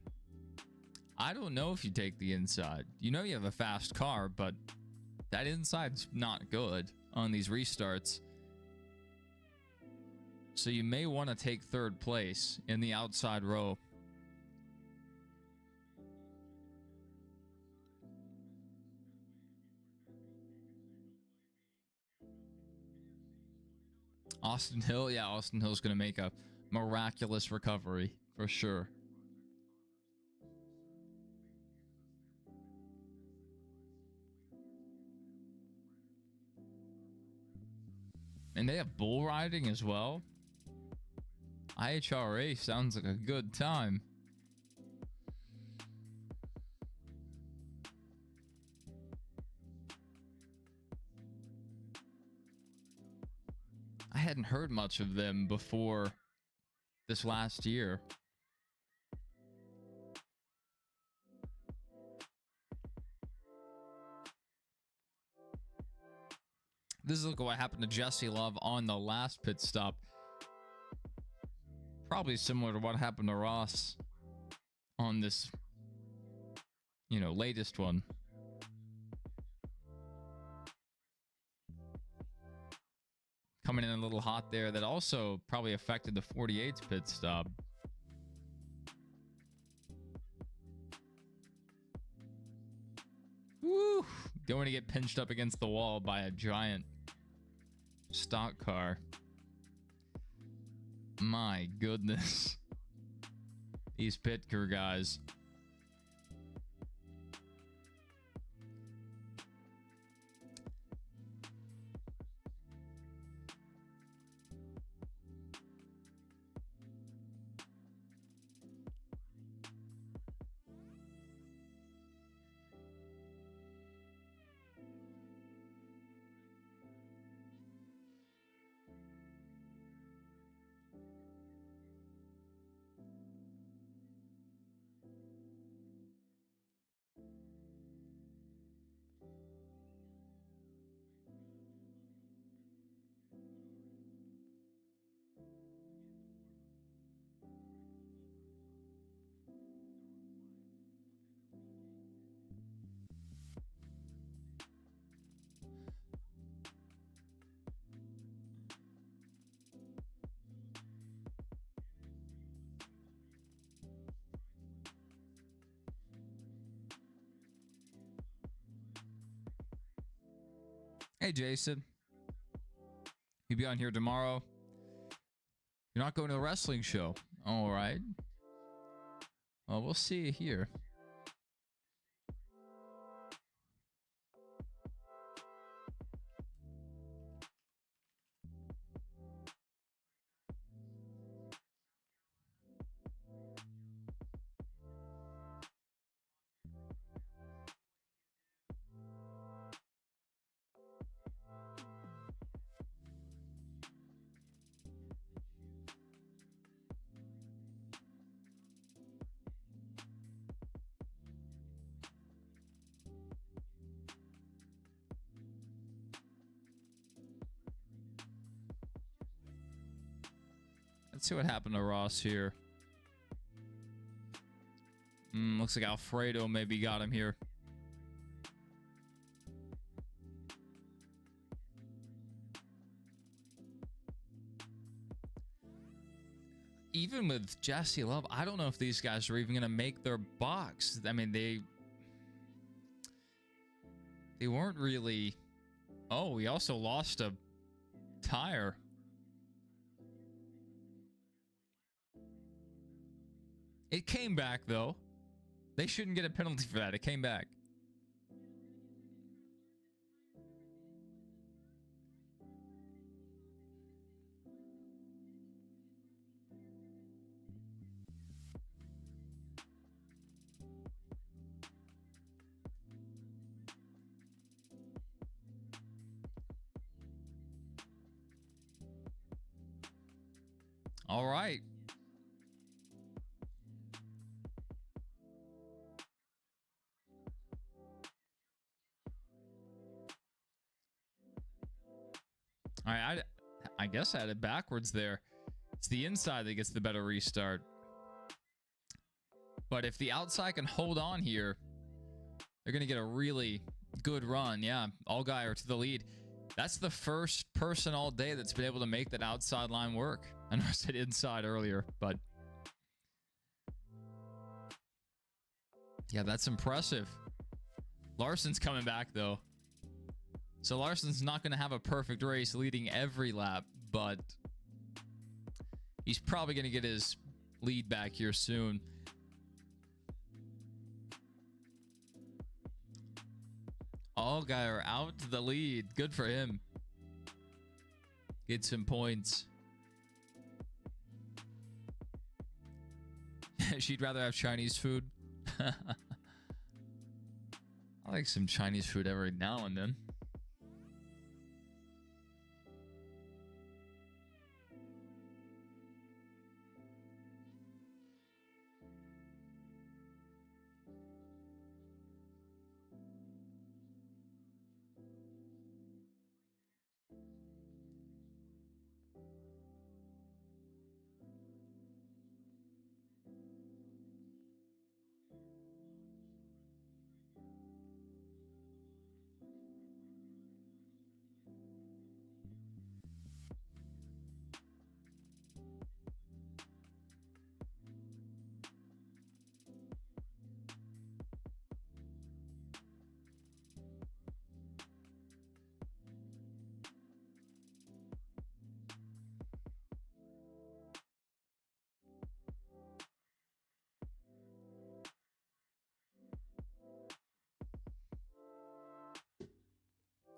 I don't know if you take the inside. You know you have a fast car, but that inside's not good on these restarts. So you may want to take third place in the outside row. Austin Hill, yeah, Austin Hill's going to make a miraculous recovery for sure. And they have bull riding as well. IHRA sounds like a good time. I hadn't heard much of them before this last year. This is what happened to Jesse Love on the last pit stop. Probably similar to what happened to Ross on this, latest one. Coming in a little hot there. That also probably affected the 48's pit stop. Woo! Don't want to get pinched up against the wall by a giant stock car. My goodness. These pit crew guys. Hey, Jason. You'll be on here tomorrow. You're not going to the wrestling show. All right. Well, we'll see you here. Let's see what happened to Ross here. Looks like Alfredo maybe got him here. Even with Jesse Love, I don't know if these guys are even going to make their box. I mean, they weren't really... Oh, we also lost a tire. It came back, though. They shouldn't get a penalty for that. It came back. All right. All right, I guess I had it backwards there. It's the inside that gets the better restart. But if the outside can hold on here, they're going to get a really good run. Yeah, Allgaier to the lead. That's the first person all day that's been able to make that outside line work. I know I said inside earlier, but... yeah, that's impressive. Larson's coming back, though. So Larson's not going to have a perfect race leading every lap, but he's probably going to get his lead back here soon. Allgaier out to the lead. Good for him. Get some points. She'd rather have Chinese food. I like some Chinese food every now and then.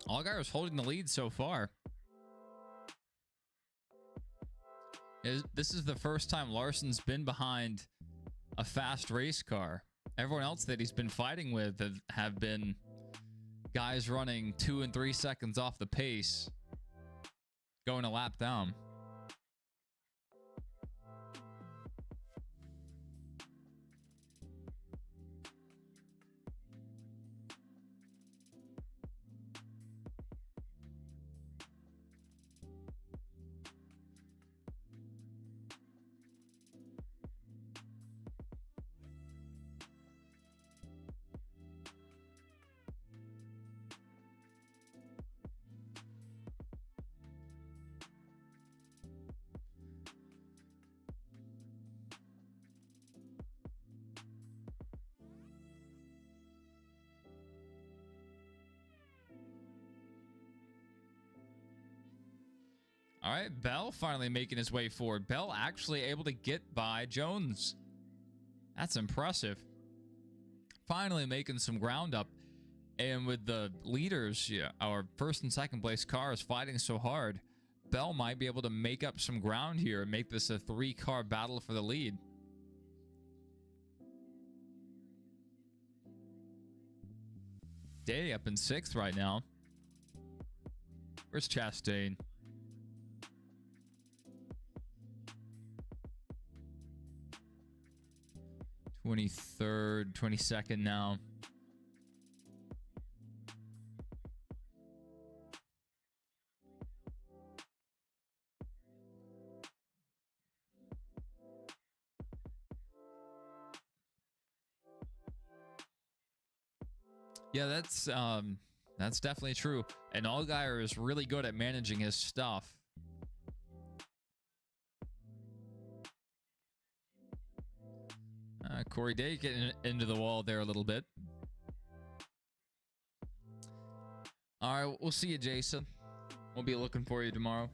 Allgaier is holding the lead so far. This is the first time Larson's been behind a fast race car. Everyone else that he's been fighting with have been guys running 2 and 3 seconds off the pace, going a lap down. All right, Bell finally making his way forward. Bell actually able to get by Jones. That's impressive. Finally making some ground up. And with the leaders, yeah, our first and second place cars fighting so hard, Bell might be able to make up some ground here and make this a 3-car battle for the lead. Day up in 6th right now. Where's Chastain? 23rd, 22nd now. Yeah, that's definitely true. And Allgaier is really good at managing his stuff. Corey Day getting into the wall there a little bit. All right, we'll see you, Jason. We'll be looking for you tomorrow.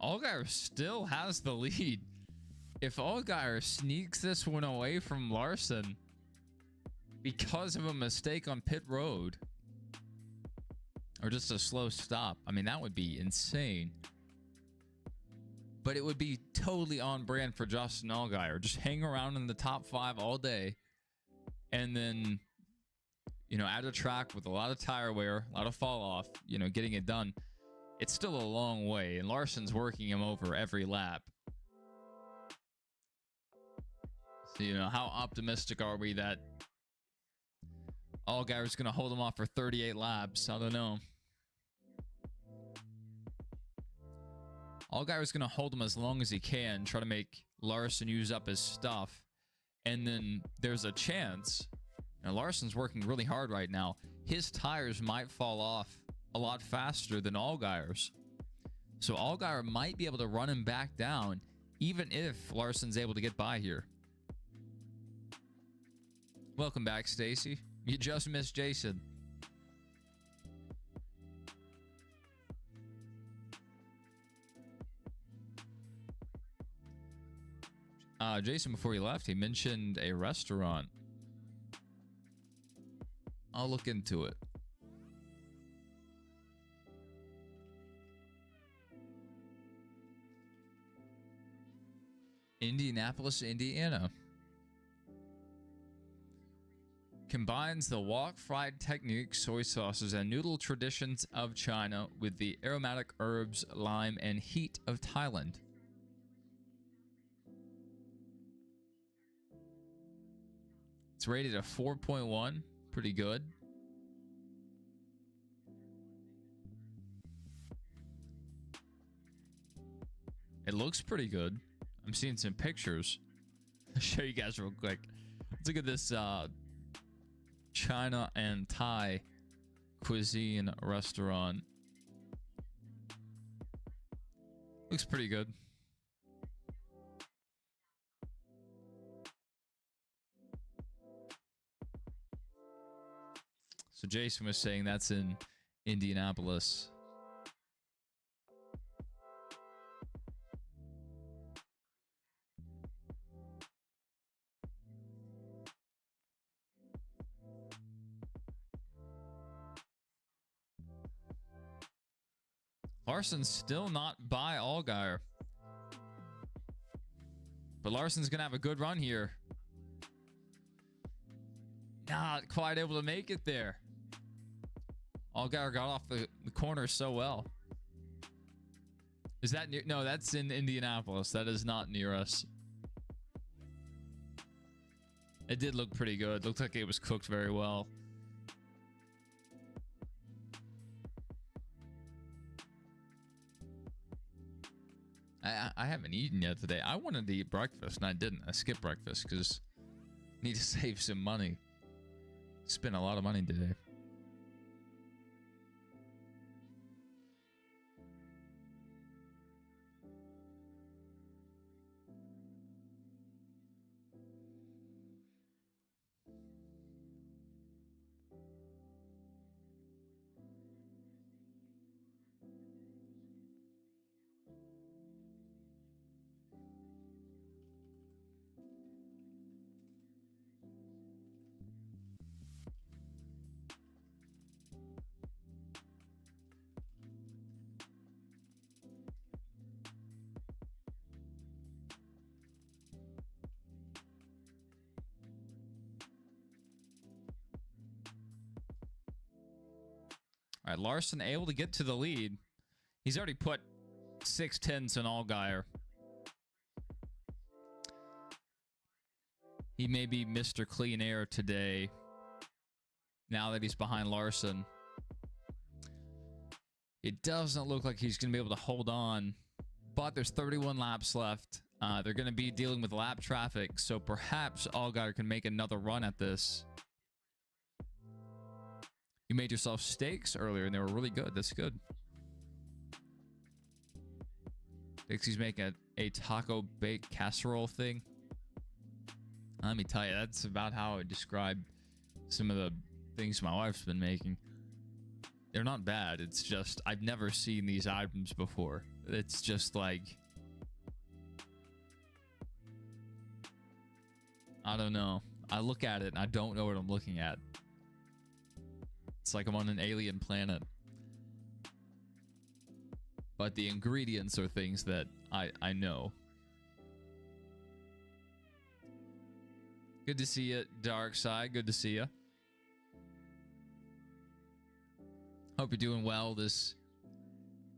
Allgaier still has the lead. If Allgaier sneaks this one away from Larson because of a mistake on pit road or just a slow stop, I mean, that would be insane. But it would be totally on brand for Justin Allgaier. Just hang around in the top 5 all day and then, you know, at a track with a lot of tire wear, a lot of fall off, you know, getting it done. It's still a long way, and Larson's working him over every lap. So, you know, how optimistic are we that Allgaier's going to hold him off for 38 laps? I don't know. Allgaier's going to hold him as long as he can, try to make Larson use up his stuff. And then there's a chance, and Larson's working really hard right now, his tires might fall off a lot faster than Allgaier's. So Allgaier might be able to run him back down even if Larson's able to get by here. Welcome back, Stacy. You just missed Jason. Jason, before he left, he mentioned a restaurant. I'll look into it. Indianapolis, Indiana. Combines the wok-fried technique, soy sauces, and noodle traditions of China with the aromatic herbs, lime, and heat of Thailand. It's rated a 4.1. Pretty good. It looks pretty good. I'm seeing some pictures. I'll show you guys real quick. Let's look at this China and Thai cuisine restaurant. Looks pretty good. So Jason was saying that's in Indianapolis. Larson's still not by Allgaier. But Larson's going to have a good run here. Not quite able to make it there. Allgaier got off the corner so well. Is that near? No, that's in Indianapolis. That is not near us. It did look pretty good. Looked like it was cooked very well. I haven't eaten yet today. I wanted to eat breakfast and I didn't. I skipped breakfast because I need to save some money. Spent a lot of money today. All right, Larson able to get to the lead. He's already put 6/10 in Allgaier. He may be Mr. Clean Air today. Now that he's behind Larson, it doesn't look like he's going to be able to hold on. But there's 31 laps left. They're going to be dealing with lap traffic, so perhaps Allgaier can make another run at this. You made yourself steaks earlier, and they were really good. That's good. Dixie's making a taco baked casserole thing. Let me tell you, that's about how I would describe some of the things my wife's been making. They're not bad. It's just, I've never seen these items before. It's just like, I don't know. I look at it and I don't know what I'm looking at. It's like I'm on an alien planet. But the ingredients are things that I know. Good to see you, Dark Side. Good to see you. Hope you're doing well this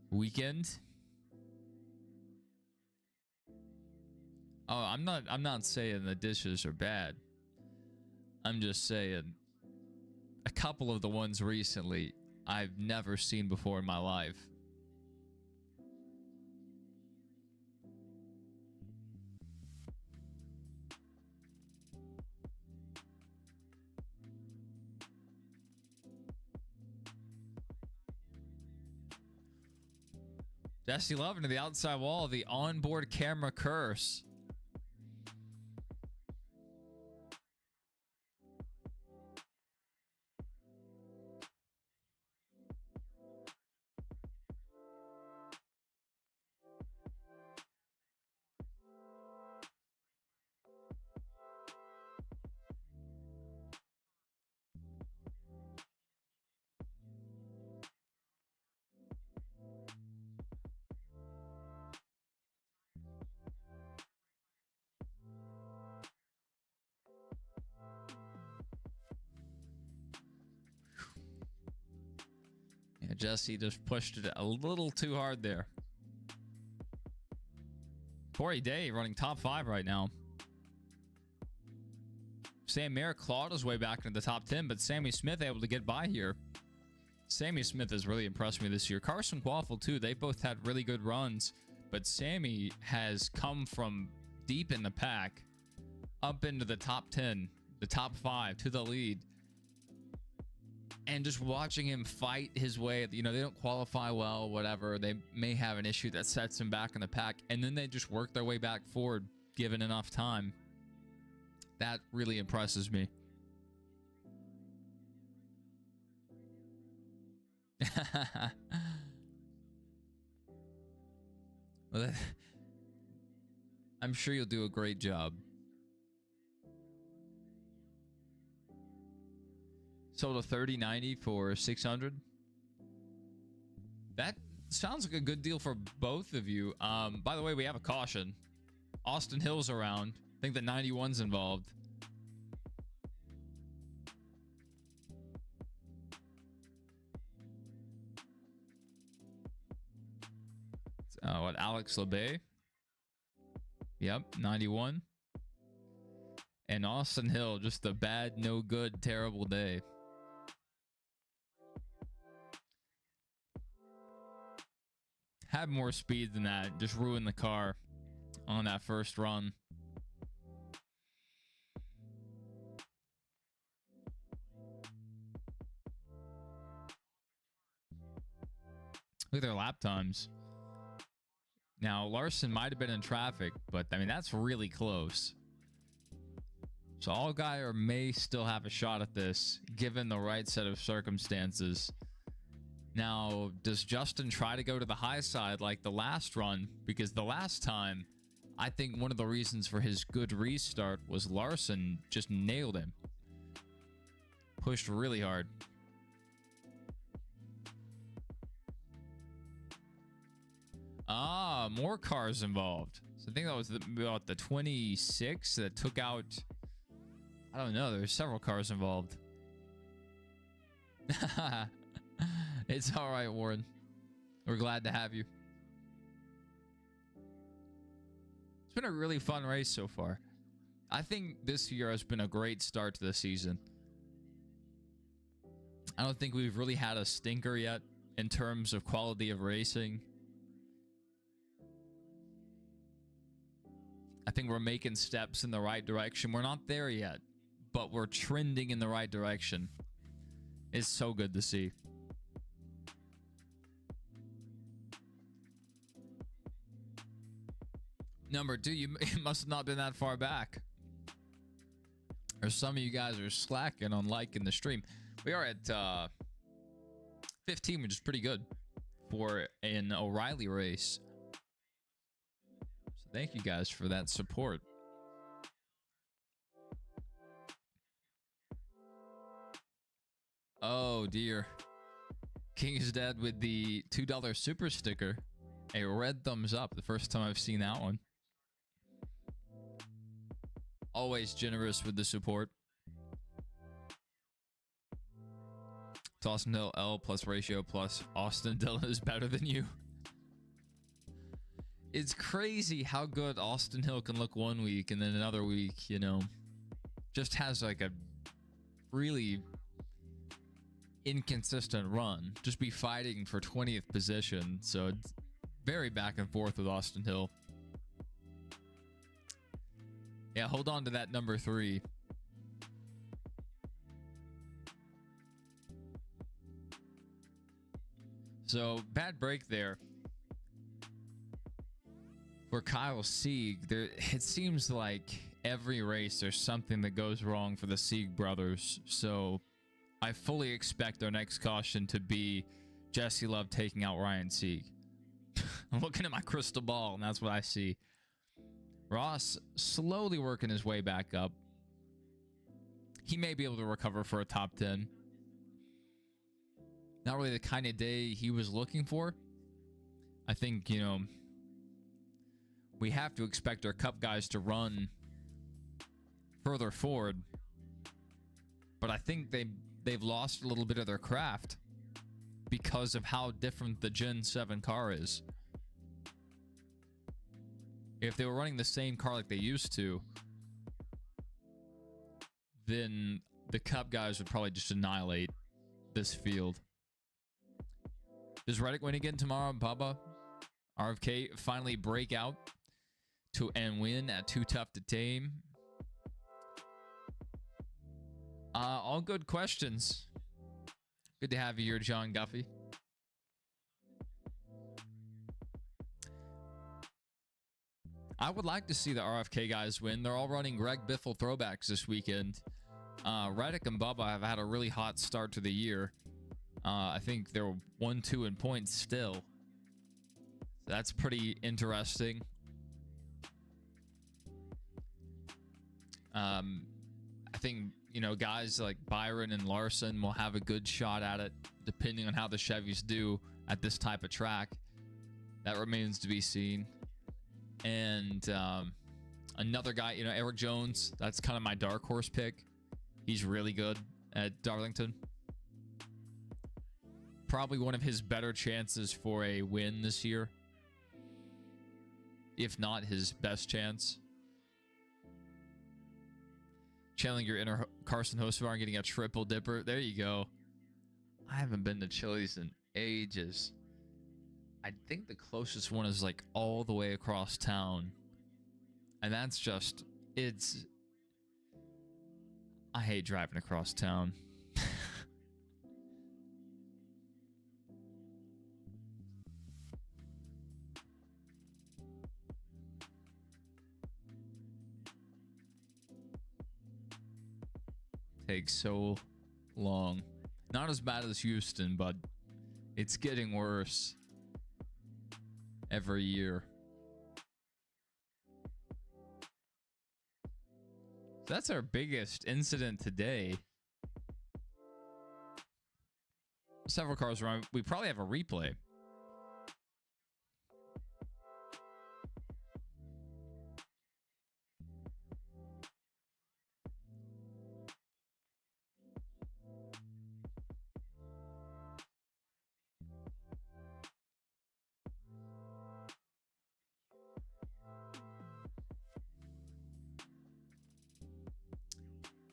weekend. Oh, I'm not saying the dishes are bad. I'm just saying a couple of the ones recently I've never seen before in my life. Jesse Lovin to the outside wall, the onboard camera curse. Jesse just pushed it a little too hard there. Corey Day running top 5 right now. Sam Mayer clawed his way back into the top 10, but Sammy Smith able to get by here. Sammy Smith has really impressed me this year. Carson Quaffle too. They both had really good runs, but Sammy has come from deep in the pack up into the top 10, the top 5 to the lead. And just watching him fight his way, you know, they don't qualify well, whatever. They may have an issue that sets him back in the pack, and then they just work their way back forward, given enough time. That really impresses me. Well, I'm sure you'll do a great job. Sold a 3090 for 600. That sounds like a good deal for both of you. By the way, we have a caution. Austin Hill's around. I think the 91's involved. What, Alex LeBay? Yep, 91. And Austin Hill, just a bad, no good, terrible day. Had more speed than that. Just ruined the car on that first run. Look at their lap times. Now, Larson might have been in traffic, but I mean, that's really close. So Allgaier may still have a shot at this, given the right set of circumstances. Now, does Justin try to go to the high side like the last run? Because the last time, I think one of the reasons for his good restart was Larson just nailed him. Pushed really hard. Ah, more cars involved. So I think that was about the 26 that took out... I don't know. There's several cars involved. It's all right, Warren. We're glad to have you. It's been a really fun race so far. I think this year has been a great start to the season. I don't think we've really had a stinker yet in terms of quality of racing. I think we're making steps in the right direction. We're not there yet, but we're trending in the right direction. It's so good to see. Number 2, it must have not been that far back. Or some of you guys are slacking on liking the stream. We are at 15, which is pretty good for an O'Reilly race. So thank you guys for that support. Oh dear. King is dead with the $2 super sticker. A red thumbs up. The first time I've seen that one. Always generous with the support. Austin Hill L plus ratio plus Austin Dillon is better than you. It's crazy how good Austin Hill can look one week and then another week, you know, just has like a really inconsistent run. Just be fighting for 20th position. So it's very back and forth with Austin Hill. Yeah, hold on to that number 3. So, bad break there for Kyle Sieg. It seems like every race there's something that goes wrong for the Sieg brothers. So, I fully expect our next caution to be Jesse Love taking out Ryan Sieg. I'm looking at my crystal ball, and that's what I see. Ross slowly working his way back up. He may be able to recover for a top 10. Not really the kind of day he was looking for. I think, you know, we have to expect our Cup guys to run further forward. But I think they've lost a little bit of their craft because of how different the Gen 7 car is. If they were running the same car like they used to, then the Cup guys would probably just annihilate this field. Does Reddick win again tomorrow, Bubba? RFK finally break out and win at Too Tough to Tame? All good questions. Good to have you here, John Guffey. I would like to see the RFK guys win. They're all running Greg Biffle throwbacks this weekend. Reddick and Bubba have had a really hot start to the year. I think they're 1-2 in points still. So that's pretty interesting. I think, you know, guys like Byron and Larson will have a good shot at it, depending on how the Chevys do at this type of track. That remains to be seen. And another guy, you know, Eric Jones, that's kind of my dark horse pick. He's really good at Darlington. Probably one of his better chances for a win this year, if not his best chance. Channeling your inner Carson Hocevar and getting a triple dipper. There you go. I haven't been to Chili's in ages. I think the closest one is like all the way across town. And that's just, it's... I hate driving across town. Takes so long. Not as bad as Houston, but it's getting worse every year. So that's our biggest incident today. Several cars around. We probably have a replay.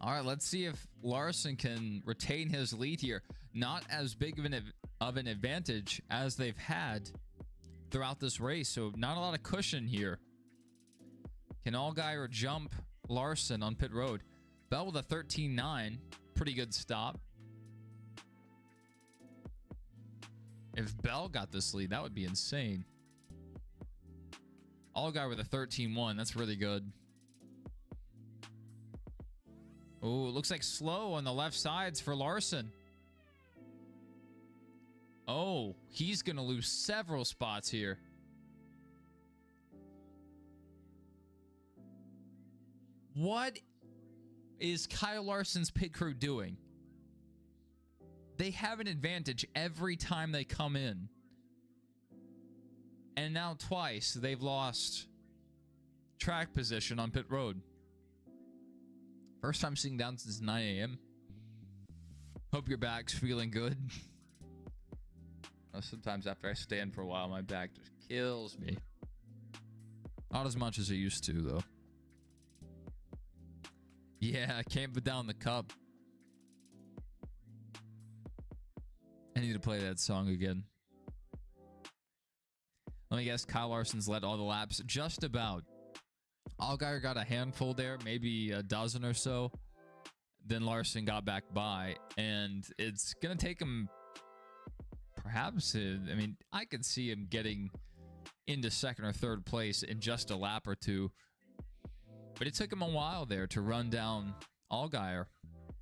All right, let's see if Larson can retain his lead here. Not as big of an advantage as they've had throughout this race, so not a lot of cushion here. Can Allgaier jump Larson on pit road? Bell with a 13.9, pretty good stop. If Bell got this lead, that would be insane. Allgaier with a 13.1, that's really good. Oh, it looks like slow on the left sides for Larson. Oh, he's going to lose several spots here. What is Kyle Larson's pit crew doing? They have an advantage every time they come in. And now twice they've lost track position on pit road. First time sitting down since 9 a.m. Hope your back's feeling good. Sometimes after I stand for a while, my back just kills me. Not as much as it used to, though. Yeah, I can't put down the cup. I need to play that song again. Let me guess, Kyle Larson's led all the laps. Just about. Allgaier got a handful there, maybe a dozen or so. Then Larson got back by, and it's going to take him perhaps, I mean, I could see him getting into second or third place in just a lap or two. But it took him a while there to run down Allgaier.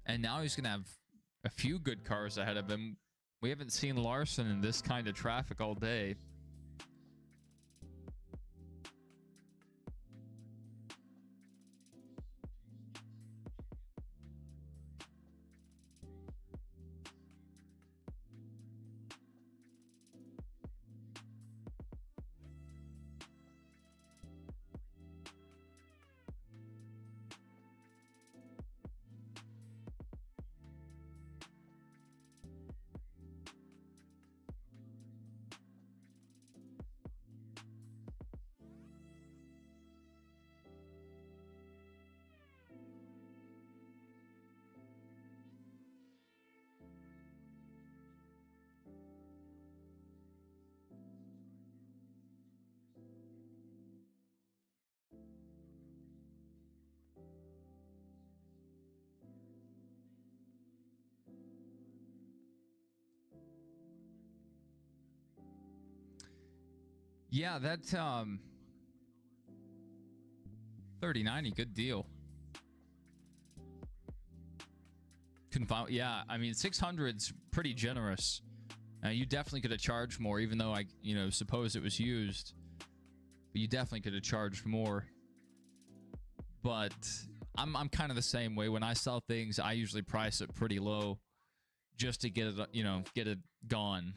And now he's going to have a few good cars ahead of him. We haven't seen Larson in this kind of traffic all day. Yeah, that 3090, good deal. Yeah, I mean 600's pretty generous. You definitely could have charged more, even though I, suppose it was used. But you definitely could have charged more. But I'm kind of the same way. When I sell things, I usually price it pretty low, just to get it, get it gone.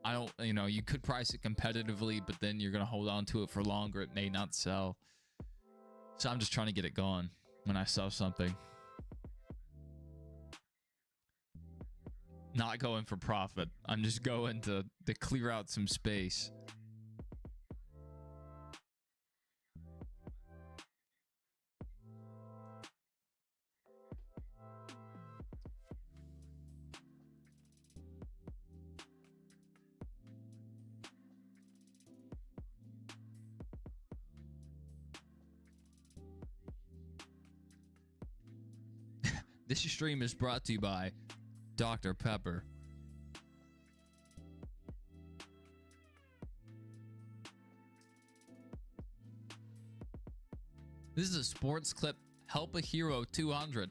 I don't, you know, you could price it competitively, but then you're going to hold on to it for longer. It may not sell. So I'm just trying to get it gone when I sell something. Not going for profit. I'm just going to clear out some space. This stream is brought to you by Dr. Pepper. This is a sports clip. Help a Hero 200.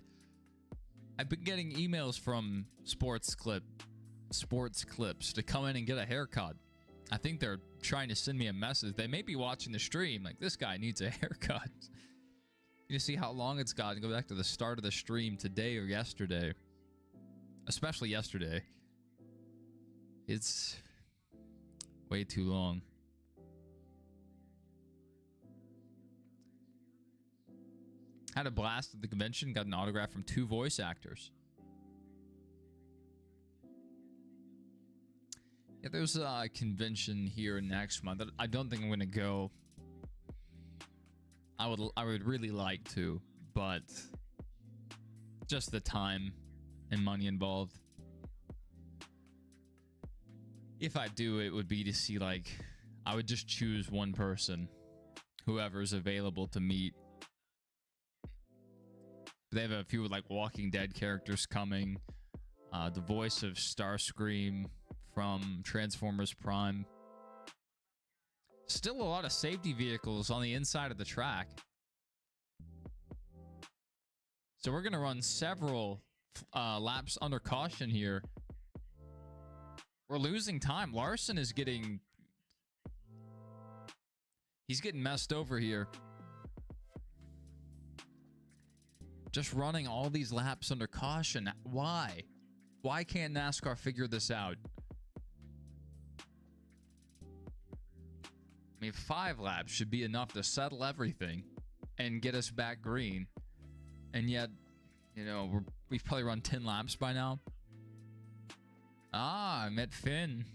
I've been getting emails from sports clips to come in and get a haircut. I think they're trying to send me a message. They may be watching the stream. Like, this guy needs a haircut. You see how long it's gotten. Go back to the start of the stream today or yesterday. Especially yesterday. It's way too long. Had a blast at the convention. Got an autograph from 2 voice actors. Yeah, there's a convention here next month. I don't think I'm going to go. I would really like to, but just the time and money involved. If I do, it would be to see, like, I would just choose one person, whoever's available to meet. They have a few, like, Walking Dead characters coming. The voice of Starscream from Transformers Prime. Still a lot of safety vehicles on the inside of the track. So we're going to run several laps under caution here. We're losing time. Larson is getting... He's getting messed over here. Just running all these laps under caution. Why? Why can't NASCAR figure this out? I mean, 5 laps should be enough to settle everything and get us back green. And yet, you know, we've probably run 10 laps by now. Ah, I met Finn.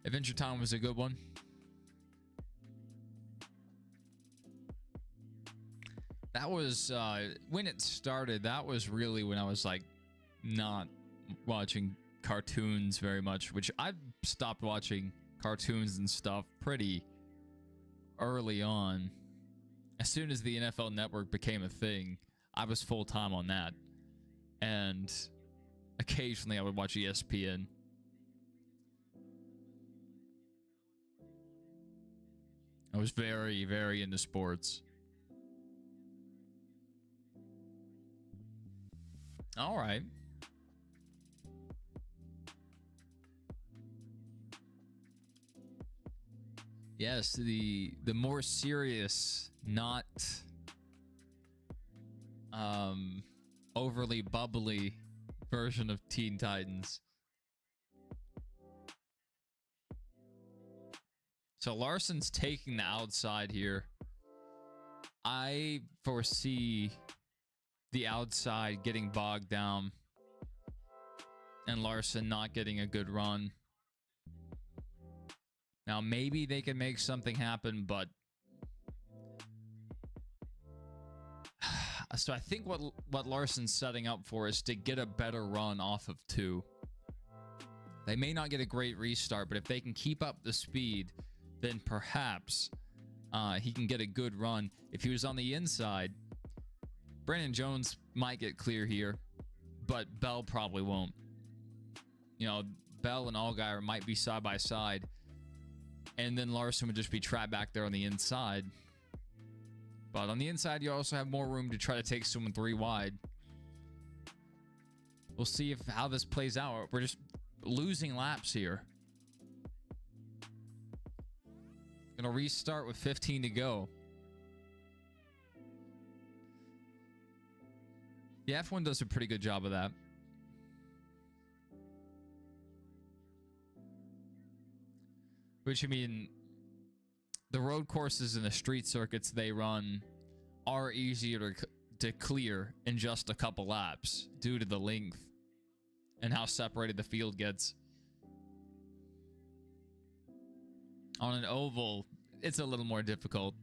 Adventure Time was a good one. That was, when it started, that was really when I was, like, not watching cartoons very much, which I stopped watching cartoons and stuff pretty early on. As soon as the NFL Network became a thing, I was full-time on that. And occasionally I would watch ESPN. I was very, very into sports. All right. Yes, the more serious, not overly bubbly version of Teen Titans. So Larson's taking the outside here. I foresee the outside getting bogged down and Larson not getting a good run. Now, maybe they can make something happen, but... So I think what Larson's setting up for is to get a better run off of 2. They may not get a great restart, but if they can keep up the speed, then perhaps he can get a good run. If he was on the inside, Brandon Jones might get clear here, but Bell probably won't. You know, Bell and Allgaier might be side by side. And then Larson would just be trapped back there on the inside. But on the inside, you also have more room to try to take someone 3 wide. We'll see how this plays out. We're just losing laps here. Gonna restart with 15 to go. The F1 does a pretty good job of that. Which, I mean, the road courses and the street circuits they run are easier to clear in just a couple laps due to the length and how separated the field gets. On an oval, it's a little more difficult.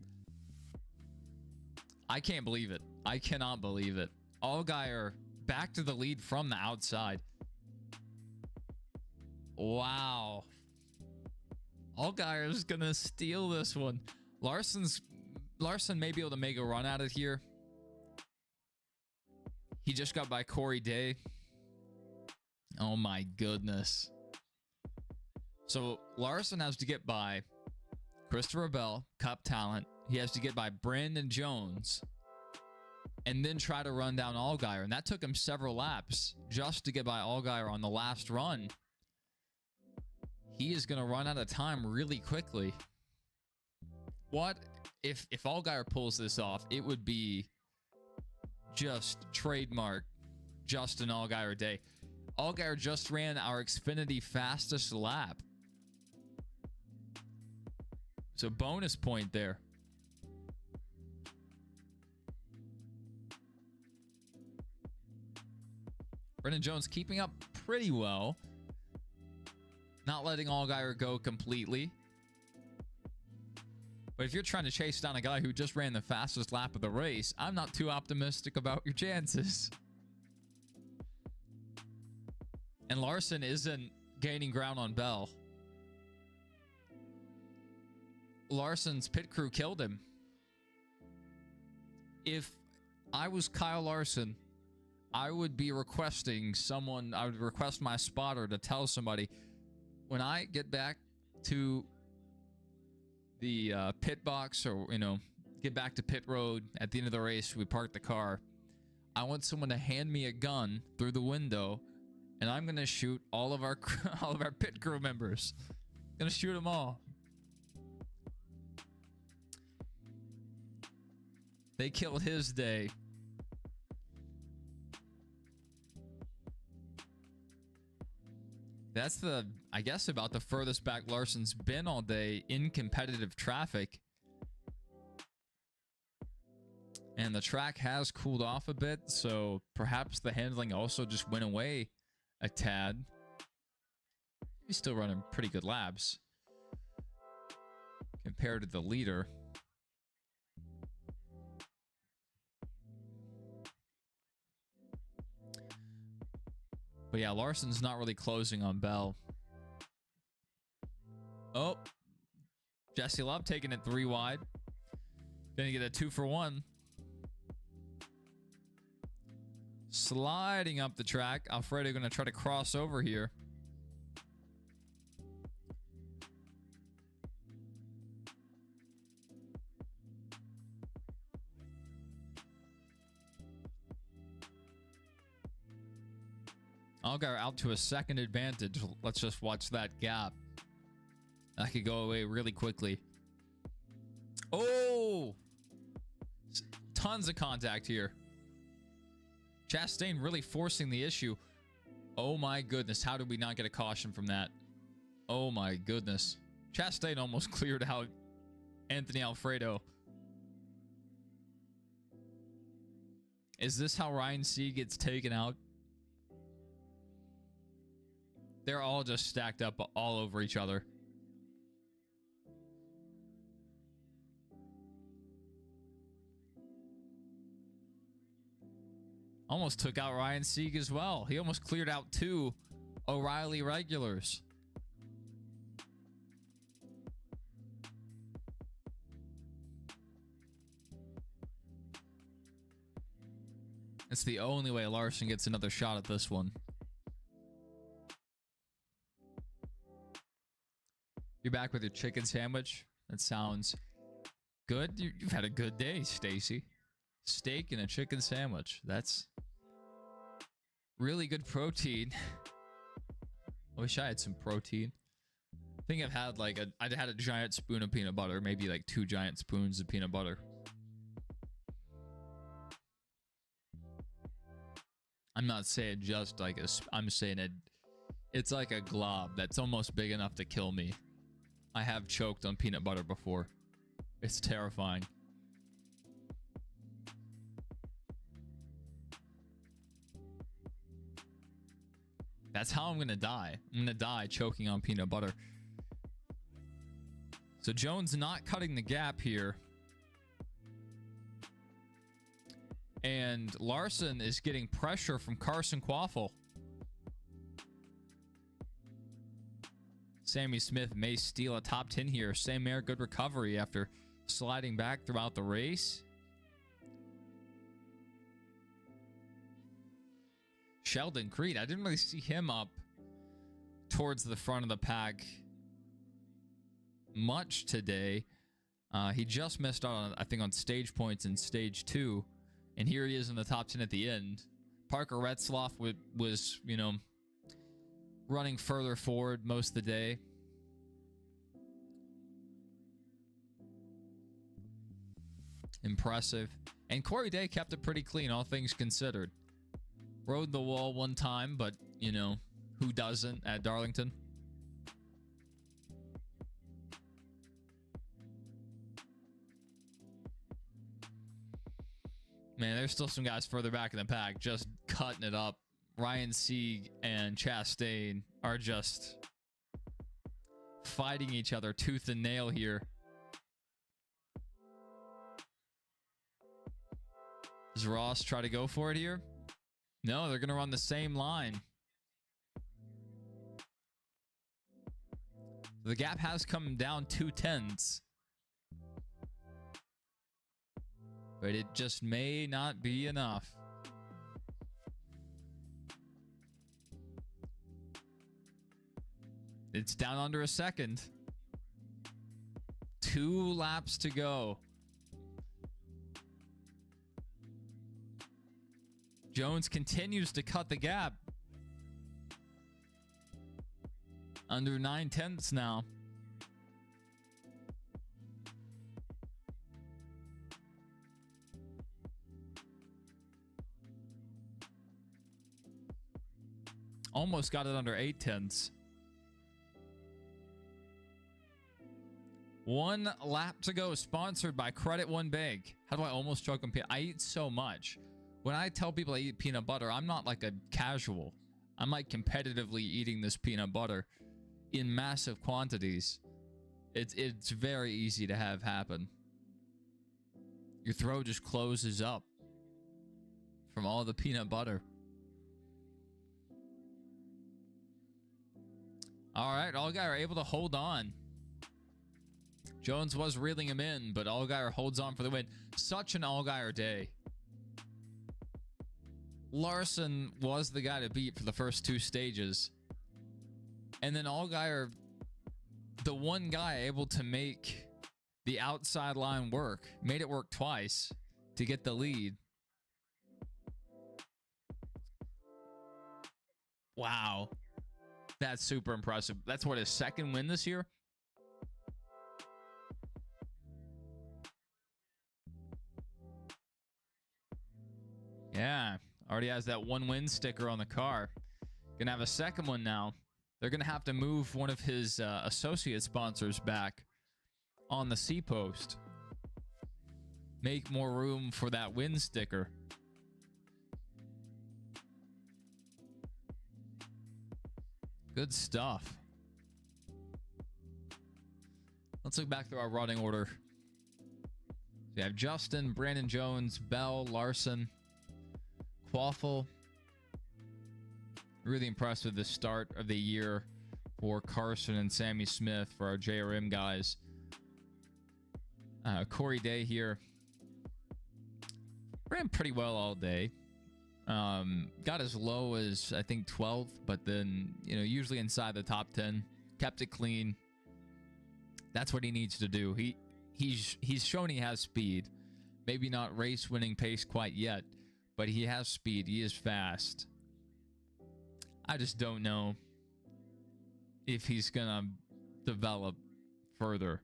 I can't believe it. I cannot believe it. Allgaier back to the lead from the outside. Wow. Allgaier is going to steal this one. Larson may be able to make a run at it here. He just got by Corey Day. Oh my goodness. So Larson has to get by Christopher Bell, Cup talent. He has to get by Brandon Jones and then try to run down Allgaier. And that took him several laps just to get by Allgaier on the last run. He is going to run out of time really quickly. What if Allgaier pulls this off? It would be just trademark Justin Allgaier day. Allgaier just ran our Xfinity fastest lap. So bonus point there. Brendan Jones keeping up pretty well. Not letting Allgaier go completely. But if you're trying to chase down a guy who just ran the fastest lap of the race, I'm not too optimistic about your chances. And Larson isn't gaining ground on Bell. Larson's pit crew killed him. If I was Kyle Larson, I would be requesting someone, I would request my spotter to tell somebody, when I get back to the pit box, or, you know, get back to pit road at the end of the race, we park the car, I want someone to hand me a gun through the window, and I'm going to shoot all of our pit crew members. Gonna shoot them all. They killed his day. That's I guess, about the furthest back Larson's been all day in competitive traffic. And the track has cooled off a bit, so perhaps the handling also just went away a tad. He's still running pretty good laps compared to the leader. But yeah, Larson's not really closing on Bell. Oh, Jesse Love taking it 3 wide. Gonna get a 2 for 1. Sliding up the track. Alfredo gonna try to cross over here. Allgaier out to a second advantage. Let's just watch that gap. That could go away really quickly. Oh! Tons of contact here. Chastain really forcing the issue. Oh my goodness. How did we not get a caution from that? Oh my goodness. Chastain almost cleared out Anthony Alfredo. Is this how Ryan Sieg gets taken out? They're all just stacked up all over each other. Almost took out Ryan Sieg as well. He almost cleared out 2 O'Reilly regulars. It's the only way Larson gets another shot at this one. You're back with your chicken sandwich? That sounds good. You've had a good day, Stacy. Steak and a chicken sandwich. That's really good protein. I wish I had some protein. I think I've had I'd had a giant spoon of peanut butter, maybe like 2 giant spoons of peanut butter. I'm not saying just like I'm saying it's like a glob that's almost big enough to kill me. I have choked on peanut butter before. It's terrifying. That's how I'm going to die. I'm going to die choking on peanut butter. So Jones not cutting the gap here. And Larson is getting pressure from Carson Quaffle. Sammy Smith may steal a top 10 here. Sam Mayer, good recovery after sliding back throughout the race. Sheldon Creed, I didn't really see him up towards the front of the pack much today. He just missed out on, I think, on stage points in stage 2. And here he is in the top 10 at the end. Parker Retzloff was, you know, running further forward most of the day. Impressive. And Corey Day kept it pretty clean, all things considered. Rode the wall one time, but, you know, who doesn't at Darlington? Man, there's still some guys further back in the pack just cutting it up. Ryan Sieg and Chastain are just fighting each other tooth and nail here. Does Ross try to go for it here? No, they're going to run the same line. The gap has come down 2/10. But it just may not be enough. It's down under a second. 2 laps to go. Jones continues to cut the gap. Under 9/10 now. Almost got it under 8/10. 1 lap to go, sponsored by Credit One Bank. How do I almost choke on peanut? I eat so much. When I tell people I eat peanut butter, I'm not like a casual. I'm like competitively eating this peanut butter in massive quantities. It's very easy to have happen. Your throat just closes up from all the peanut butter. All right, Allgaier able to hold on. Jones was reeling him in, but Allgaier holds on for the win. Such an Allgaier day. Larson was the guy to beat for the first 2 stages. And then Allgaier, the one guy able to make the outside line work, made it work twice to get the lead. Wow. That's super impressive. That's what, his second win this year? Yeah. Already has that 1 win sticker on the car. Gonna have a second one now. They're gonna have to move one of his associate sponsors back on the C post. Make more room for that win sticker. Good stuff. Let's look back through our running order. We have Justin, Brandon Jones, Bell, Larson, Quaffle. Really impressed with the start of the year for Carson and Sammy Smith for our JRM guys. Corey Day here ran pretty well all day. Got as low as, I think, 12th, but then, you know, usually inside the top 10. Kept it clean. That's what he needs to do. He's shown he has speed. Maybe not race-winning pace quite yet, but he has speed. He is fast. I just don't know if he's gonna develop further.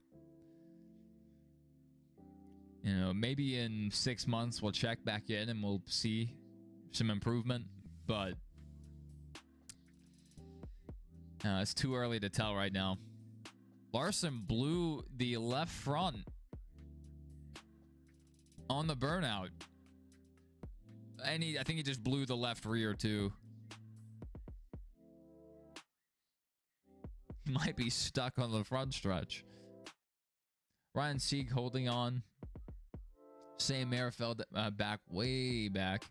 You know, maybe in 6 months we'll check back in and we'll see some improvement, but it's too early to tell right now. Larson blew the left front on the burnout. And I think he just blew the left rear too. He might be stuck on the front stretch. Ryan Sieg holding on. Sam Mayer fell back, way back.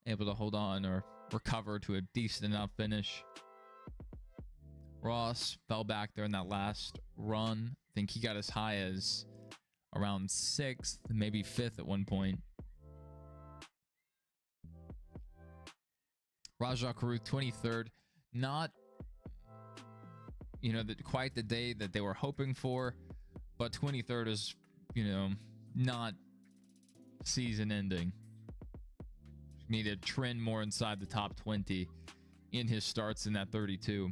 Able to hold on or recover to a decent enough finish. Ross fell back there in that last run. I think he got as high as around 6th, maybe 5th at one point. Rajah Caruth, 23rd. Not, you know, quite the day that they were hoping for, but 23rd is, you know, not season ending. Need to trend more inside the top 20 in his starts in that 32.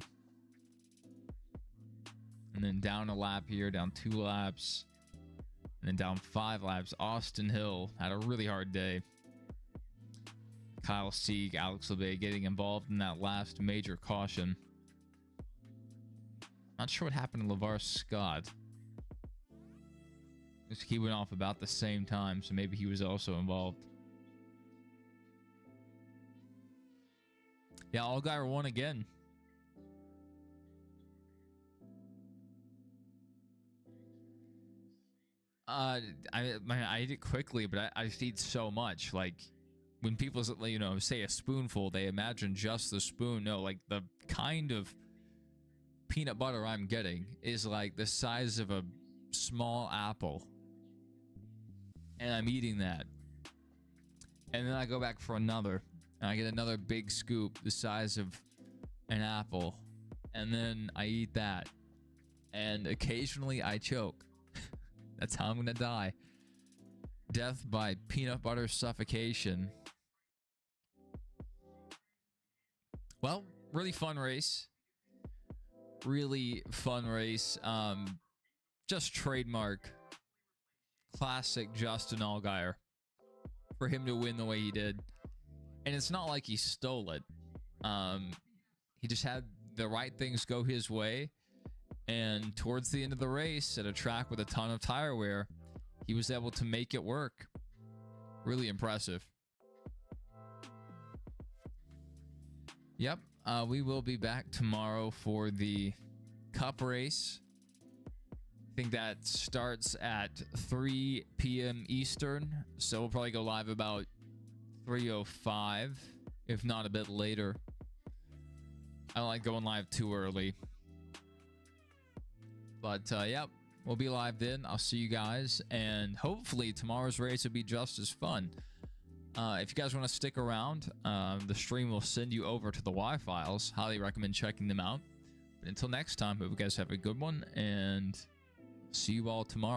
And then down a lap here, down 2 laps, and then down 5 laps. Austin Hill had a really hard day. Kyle Sieg, Alex LeBay getting involved in that last major caution. Not sure what happened to LeVar Scott. He went off about the same time, so maybe he was also involved. Yeah, Allgaier won again. I eat it quickly, but I just eat so much. Like, when people, you know, say a spoonful, they imagine just the spoon. No, like, the kind of peanut butter I'm getting is like the size of a small apple. And I'm eating that. And then I go back for another. And I get another big scoop the size of an apple. And then I eat that. And occasionally I choke. That's how I'm going to die. Death by peanut butter suffocation. Well, really fun race. Really fun race. Just trademark classic Justin Allgaier for him to win the way he did. And it's not like he stole it. He just had the right things go his way. And towards the end of the race, at a track with a ton of tire wear, he was able to make it work. Really impressive. Yep, we will be back tomorrow for the Cup race. I think that starts at 3 p.m. Eastern, so we'll probably go live about 3:05, if not a bit later. I don't like going live too early. But, yep, we'll be live then. I'll see you guys, and hopefully tomorrow's race will be just as fun. If you guys want to stick around, the stream will send you over to the Y files. Highly recommend checking them out. But until next time, hope you guys have a good one, and see you all tomorrow.